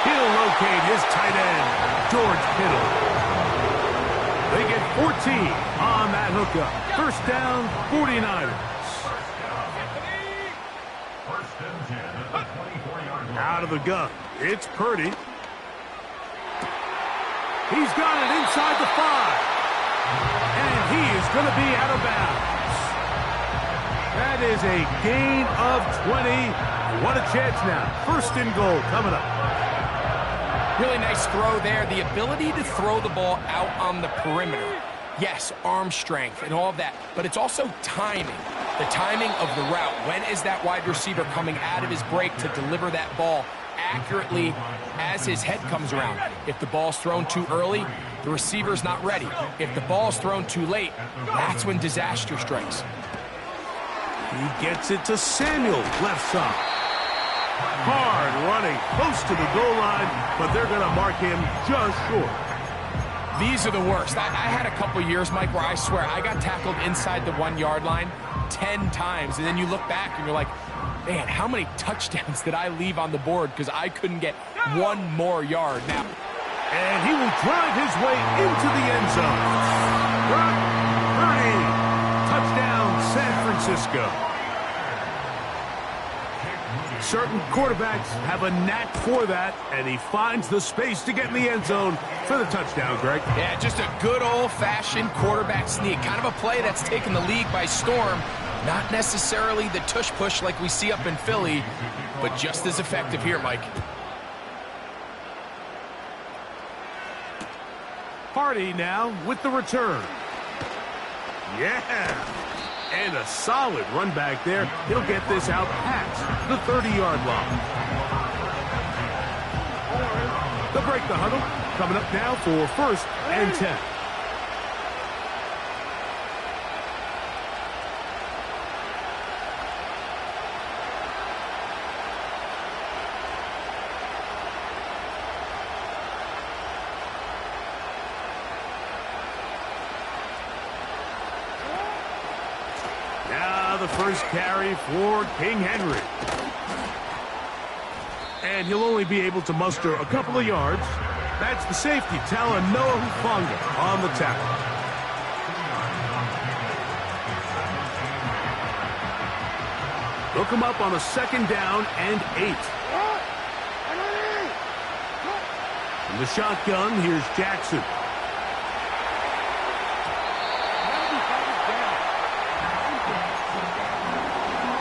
He'll locate his tight end, George Kittle. They get 14 on that hookup. First down, 49ers. Out of the gun, it's Purdy. He's got it inside the 5. And he is going to be out of bounds. That is a gain of 20. What a chance now. 1st and goal coming up. Really nice throw there. The ability to throw the ball out on the perimeter. Yes, arm strength and all of that, but it's also timing. The timing of the route. When is that wide receiver coming out of his break to deliver that ball accurately as his head comes around? If the ball's thrown too early, the receiver's not ready. If the ball's thrown too late, that's when disaster strikes. He gets it to Samuel, left side. Hard running, close to the goal line, but they're going to mark him just short. These are the worst. I had a couple years, Mike, where I swear I got tackled inside the 1-yard line 10 times, and then you look back and you're like, man, how many touchdowns did I leave on the board because I couldn't get one more yard now? And he will drive his way into the end zone. Brock Purdy, touchdown San Francisco. Certain quarterbacks have a knack for that, and he finds the space to get in the end zone for the touchdown, Greg. Yeah, just a good old-fashioned quarterback sneak. Kind of a play that's taken the league by storm. Not necessarily the tush-push like we see up in Philly, but just as effective here, Mike. Hardy now with the return. Yeah. And a solid run back there. He'll get this out past the 30-yard line. They'll break the huddle. Coming up now for 1st and 10. Now the first carry for King Henry. And he'll only be able to muster a couple of yards. That's the safety, Talanoa Hufanga, on the tackle. Look him up on a 2nd down and 8. In the shotgun, here's Jackson.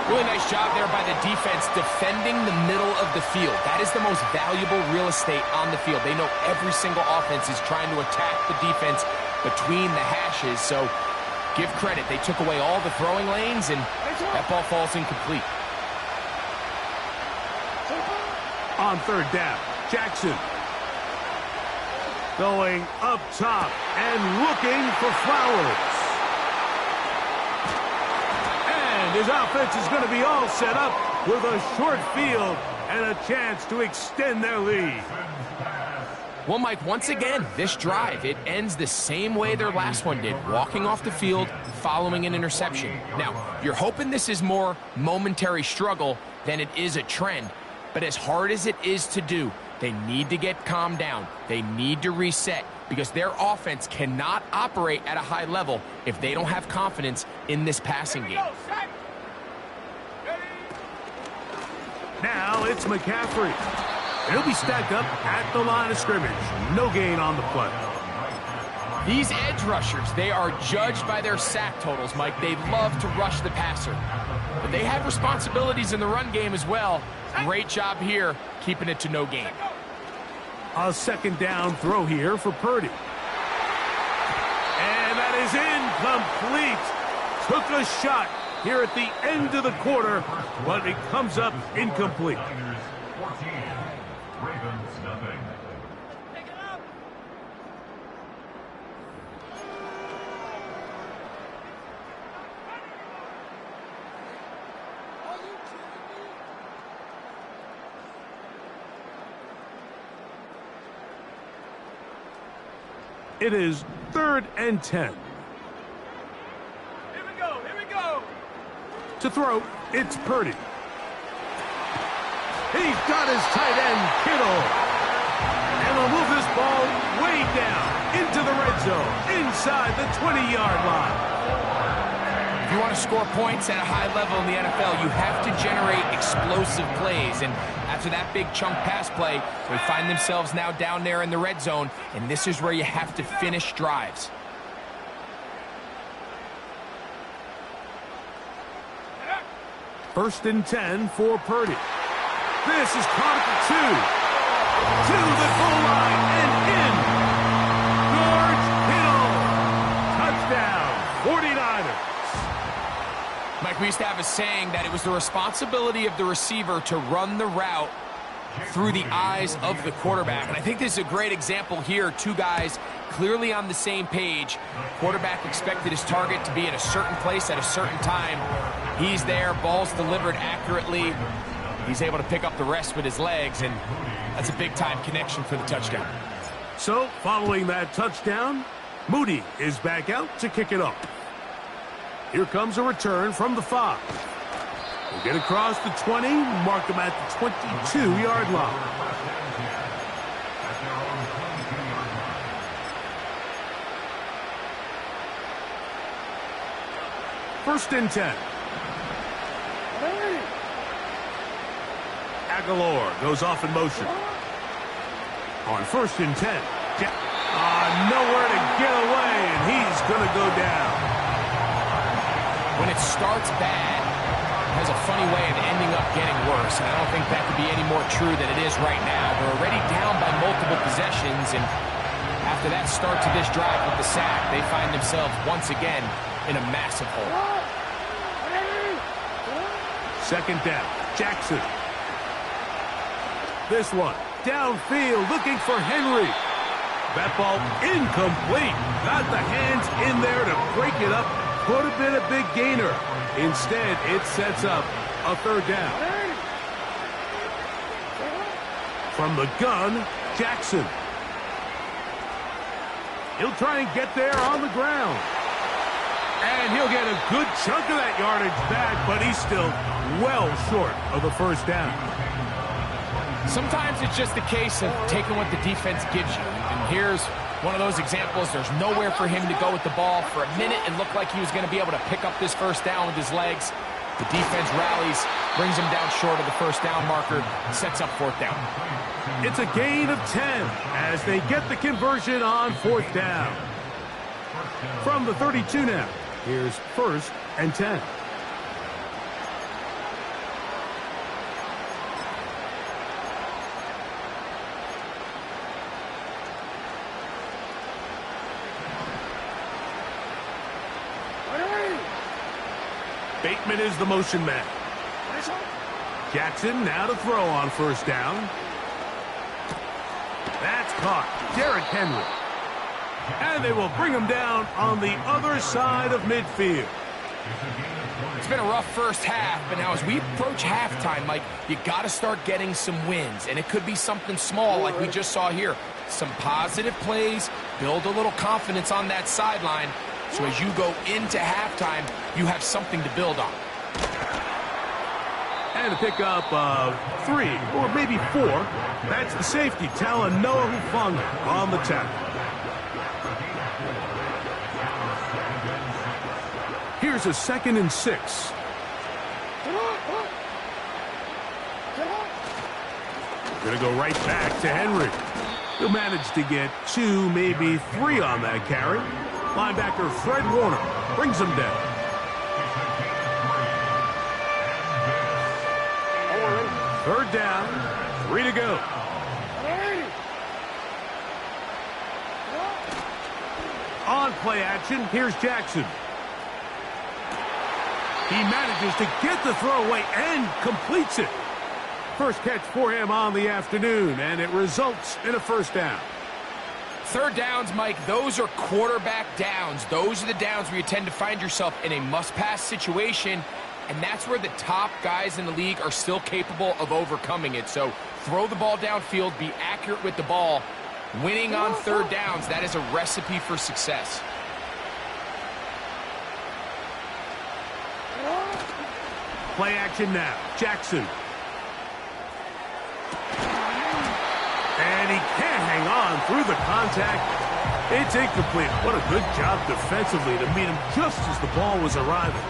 Really nice job there by the defense defending the middle of the field. That is the most valuable real estate on the field. They know every single offense is trying to attack the defense between the hashes, so give credit. They took away all the throwing lanes, and that ball falls incomplete. On 3rd down, Jackson. Going up top and looking for Flowers. And his offense is going to be all set up with a short field and a chance to extend their lead. Well, Mike, once again, this drive, it ends the same way their last one did, walking off the field, following an interception. Now, you're hoping this is more momentary struggle than it is a trend, but as hard as it is to do, they need to get calmed down. They need to reset because their offense cannot operate at a high level if they don't have confidence in this passing game. Now it's McCaffrey. He'll be stacked up at the line of scrimmage. No gain on the play. These edge rushers, they are judged by their sack totals, Mike. They love to rush the passer. But they have responsibilities in the run game as well. Great job here, keeping it to no gain. A 2nd down throw here for Purdy. And that is incomplete. Took a shot here at the end of the quarter, but it comes up incomplete. 14, Ravens nothing. It is 3rd and 10. Here we go, here we go. To throw, it's Purdy. He's got his tight end, Kittle. And he'll move this ball way down into the red zone, inside the 20-yard line. If you want to score points at a high level in the NFL, you have to generate explosive plays. And after that big chunk pass play, they find themselves now down there in the red zone, and this is where you have to finish drives. First and 10 for Purdy. This is caught at the 2. To the goal line and in. George Kittle. Touchdown, 49ers. Mike, we used to have a saying that it was the responsibility of the receiver to run the route through the eyes of the quarterback. And I think this is a great example here. Two guys clearly on the same page. Quarterback expected his target to be in a certain place at a certain time. He's there, ball's delivered accurately. He's able to pick up the rest with his legs, and that's a big-time connection for the touchdown. So, following that touchdown, Moody is back out to kick it off. Here comes a return from the 5. We'll get across the 20, mark them at the 22-yard line. First and 10. Aguilar goes off in motion. On 1st and 10. Nowhere to get away, and he's going to go down. When it starts bad, it has a funny way of ending up getting worse, and I don't think that could be any more true than it is right now. They're already down by multiple possessions, and after that start to this drive with the sack, they find themselves once again in a massive hole. 2nd down, Jackson. This one, downfield, looking for Henry. That ball incomplete. Got the hands in there to break it up. Could have been a big gainer. Instead, it sets up a 3rd down. From the gun, Jackson. He'll try and get there on the ground. And he'll get a good chunk of that yardage back, but he's still well short of the first down. Sometimes it's just a case of taking what the defense gives you. And here's one of those examples. There's nowhere for him to go with the ball. For a minute, it looked like he was going to be able to pick up this first down with his legs. The defense rallies, brings him down short of the first down marker, sets up fourth down. It's a gain of 10 as they get the conversion on fourth down. From the 32 now, here's 1st and 10. Bateman is the motion man. Jackson now to throw on first down. That's caught. Derrick Henry. And they will bring him down on the other side of midfield. It's been a rough first half, but now as we approach halftime, Mike, you got to start getting some wins. And it could be something small like we just saw here. Some positive plays, build a little confidence on that sideline. So as you go into halftime, you have something to build on. And a pickup of 3 or maybe 4. That's the safety, Talanoa Hufanga on the tackle. Here's a 2nd and 6. Gonna go right back to Henry. He'll manage to get 2, maybe 3 on that carry. Linebacker Fred Warner brings him down. Third down, 3 to go. On play action, here's Jackson. He manages to get the throw away and completes it. First catch for him on the afternoon, and it results in a first down. Third downs, Mike, those are quarterback downs. Those are the downs where you tend to find yourself in a must-pass situation, and that's where the top guys in the league are still capable of overcoming it. So throw the ball downfield, be accurate with the ball. Winning on third downs, that is a recipe for success. Play action now. Jackson. And he can't hang on through the contact. It's incomplete. What a good job defensively to meet him just as the ball was arriving.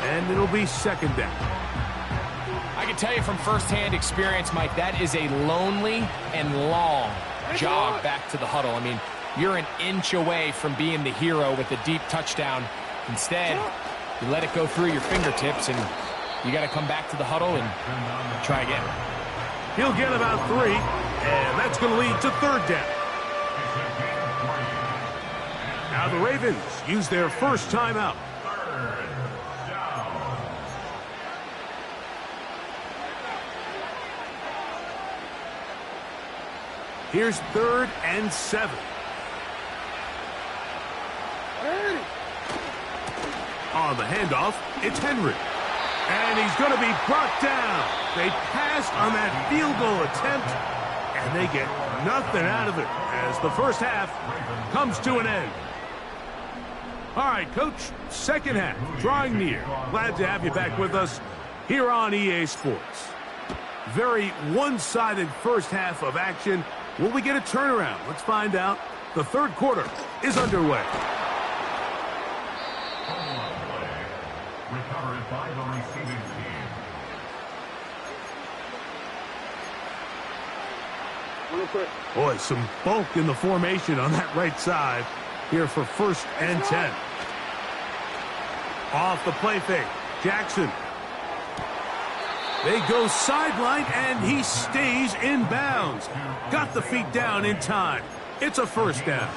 And it'll be second down. I can tell you from firsthand experience, Mike, that is a lonely and long jog back to the huddle. I mean, you're an inch away from being the hero with a deep touchdown. Instead, you let it go through your fingertips, and you got to come back to the huddle and try again. He'll get about 3, and that's going to lead to third down. Now the Ravens use their first timeout. Here's 3rd and 7. On the handoff, it's Henry. And he's going to be brought down. They passed on that field goal attempt, and they get nothing out of it as the first half comes to an end. All right, Coach, second half drawing near. Glad to have you back with us here on EA Sports. Very one-sided first half of action. Will we get a turnaround? Let's find out. The third quarter is underway. Recovered by the receiving team. Boy, some bulk in the formation on that right side here for 1st and 10. Off the play fake, Jackson. They go sideline, and he stays in bounds. Got the feet down in time. It's a first down.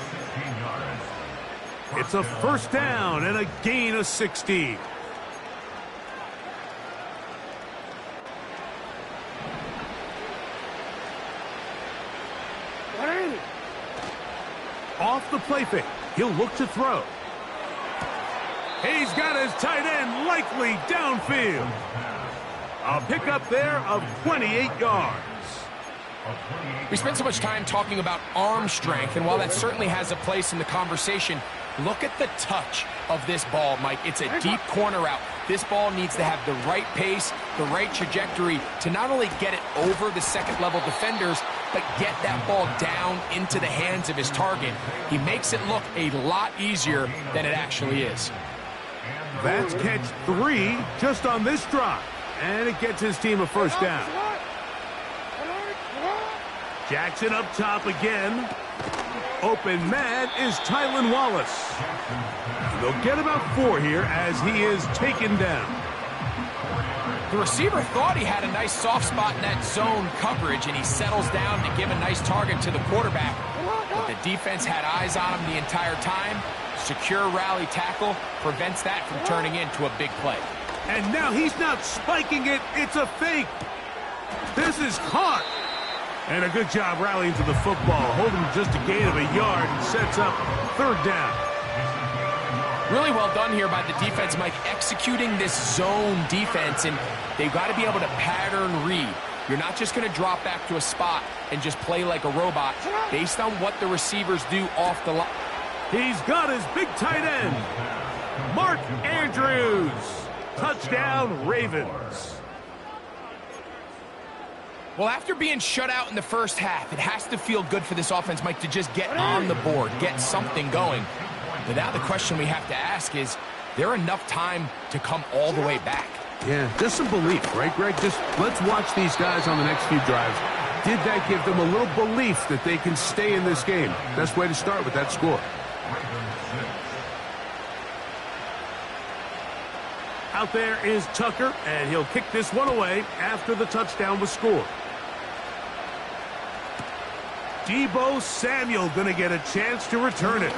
It's a first down and a gain of 16. Off the play fake, he'll look to throw. He's got his tight end likely downfield. A pickup there of 28 yards. We spent so much time talking about arm strength, and while that certainly has a place in the conversation, Look at the touch of this ball, Mike. It's a deep corner route. This ball needs to have the right pace, the right trajectory to not only get it over the second-level defenders, but get that ball down into the hands of his target. He makes it look a lot easier than it actually is. That's catch 3 just on this drive. And it gets his team a first down. Jackson up top again. Open man is Tylan Wallace. They'll get about 4 here as he is taken down. The receiver thought he had a nice soft spot in that zone coverage, and he settles down to give a nice target to the quarterback. But the defense had eyes on him the entire time. Secure rally tackle prevents that from turning into a big play. And now he's not spiking it, it's a fake. This is caught. And a good job rallying to the football, holding just a gain of a yard and sets up third down. Really well done here by the defense, Mike, executing this zone defense, and they've got to be able to pattern read. You're not just going to drop back to a spot and just play like a robot based on what the receivers do off the line. He's got his big tight end, Mark Andrews. Touchdown, Ravens. Well, after being shut out in the first half, it has to feel good for this offense, Mike, to just get on the board, get something going. But now the question we have to ask is there enough time to come all the way back? Yeah, just some belief, right, Greg? Just let's watch these guys on the next few drives. Did that give them a little belief that they can stay in this game? Best way to start with that score. Out there is Tucker, and he'll kick this one away after the touchdown was scored. Deebo Samuel going to get a chance to return it.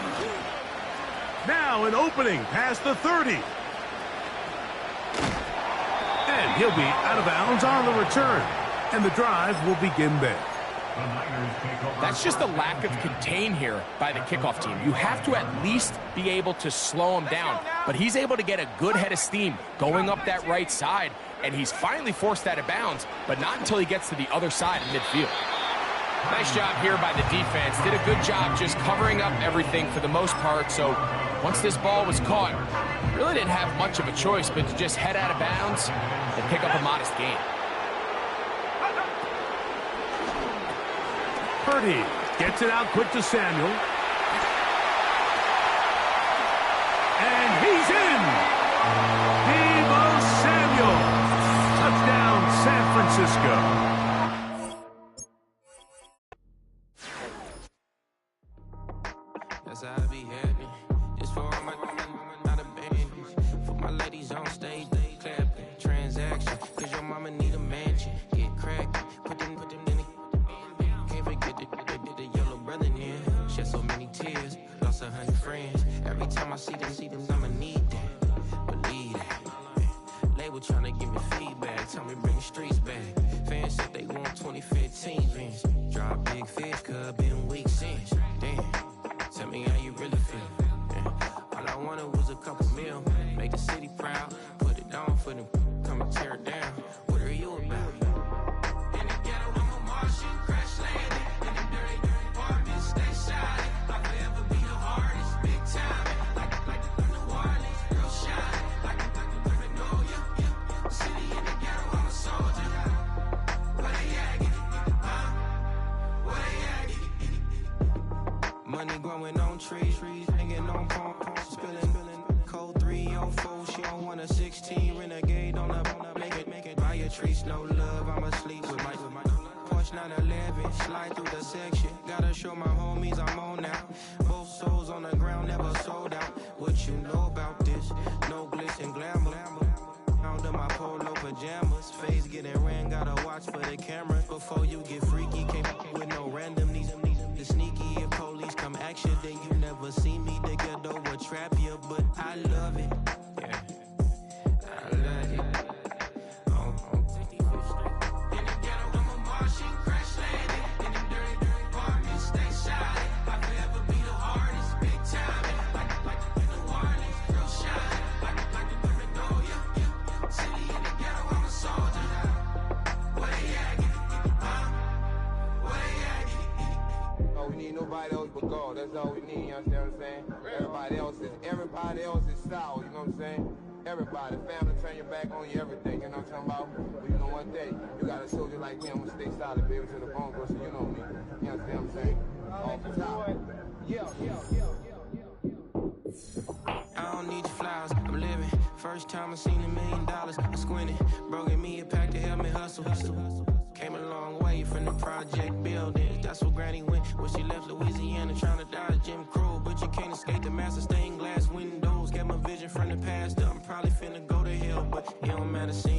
Now an opening past the 30. And he'll be out of bounds on the return. And the drive will begin there. That's just a lack of contain here by the kickoff team. You have to at least be able to slow him down. But he's able to get a good head of steam going up that right side. And he's finally forced out of bounds, but not until he gets to the other side of midfield. Nice job here by the defense. Did a good job just covering up everything for the most part. So once this ball was caught, really didn't have much of a choice but to just head out of bounds and pick up a modest gain. Purdy gets it out quick to Samuel. And he's in. Deebo Samuel. Touchdown, San Francisco. That's how I be happening. It's for all my not abandoned. For my ladies on stage, they clapping. Transaction, cause your mama need a mansion. Get cracked, put them in the. Can't forget the yellow brother in. Shed so many tears, lost 100 friends. Every time I see them, I'ma need that. Believe that. Label tryna give me feedback, tell me bring the streets back. Fans said they want 2015 Vince. Drop big fish, cuz been weak since. Damn. Tell me how you really feel. Yeah. All I wanted was a couple mil. Make the city proud. Put it down for them. Come and tear it down. What are you about? In the ghetto, I'm a Martian. Crash landing. In the dirty apartments. Stay shining. I'll forever be the hardest. Big time. Like the New Orleans. Real shine. Like the know ya. City in the ghetto, I'm a soldier. Where they at? Where they at? Money growing on trees, hanging on palms, spilling code 304. She don't want a 16 renegade on a make it. Buy a tree, no love. I'ma sleep with my Porsche 911, slide through the section. Gotta show my homies I'm on now. Both souls on the ground, never sold out. What you know about this? No glitz and glamour. Under my polo pajamas, face getting ran. Gotta watch for the camera before you get freaky. Can't with no random needs. The sneaky if police come action, then you never see me. The ghetto will trap you, but I love it. Yeah, I love it. In the ghetto, I'm a Martian, crash landing. In the dirty apartments, stay shining. I'll forever be the hardest, big time. Like the New Orleans, real shine. Like the know ya. City in the ghetto, I'm a soldier. Where they at? Where they at? We need nobody else but God. That's all we need, you understand what I'm saying? Everybody else Everybody else is sour, you know what I'm saying? Everybody, family turn your back on you, everything, you know what I'm talking about? But you know one thing, you got a soldier like me, I'm gonna stay solid, baby, to the bone, bro, so you know me. You understand what I'm saying? Off the top. Yeah. I don't need your flowers, I'm living. First time I seen $1 million, I squinted. Bro, give me a pack to help me hustle. Came a long way from the project buildings. That's where Granny went when she left Louisiana, trying to dodge Jim Crow. But you can't escape the master stained glass windows. Got my vision from the past. I'm probably finna go to hell, but it don't matter. See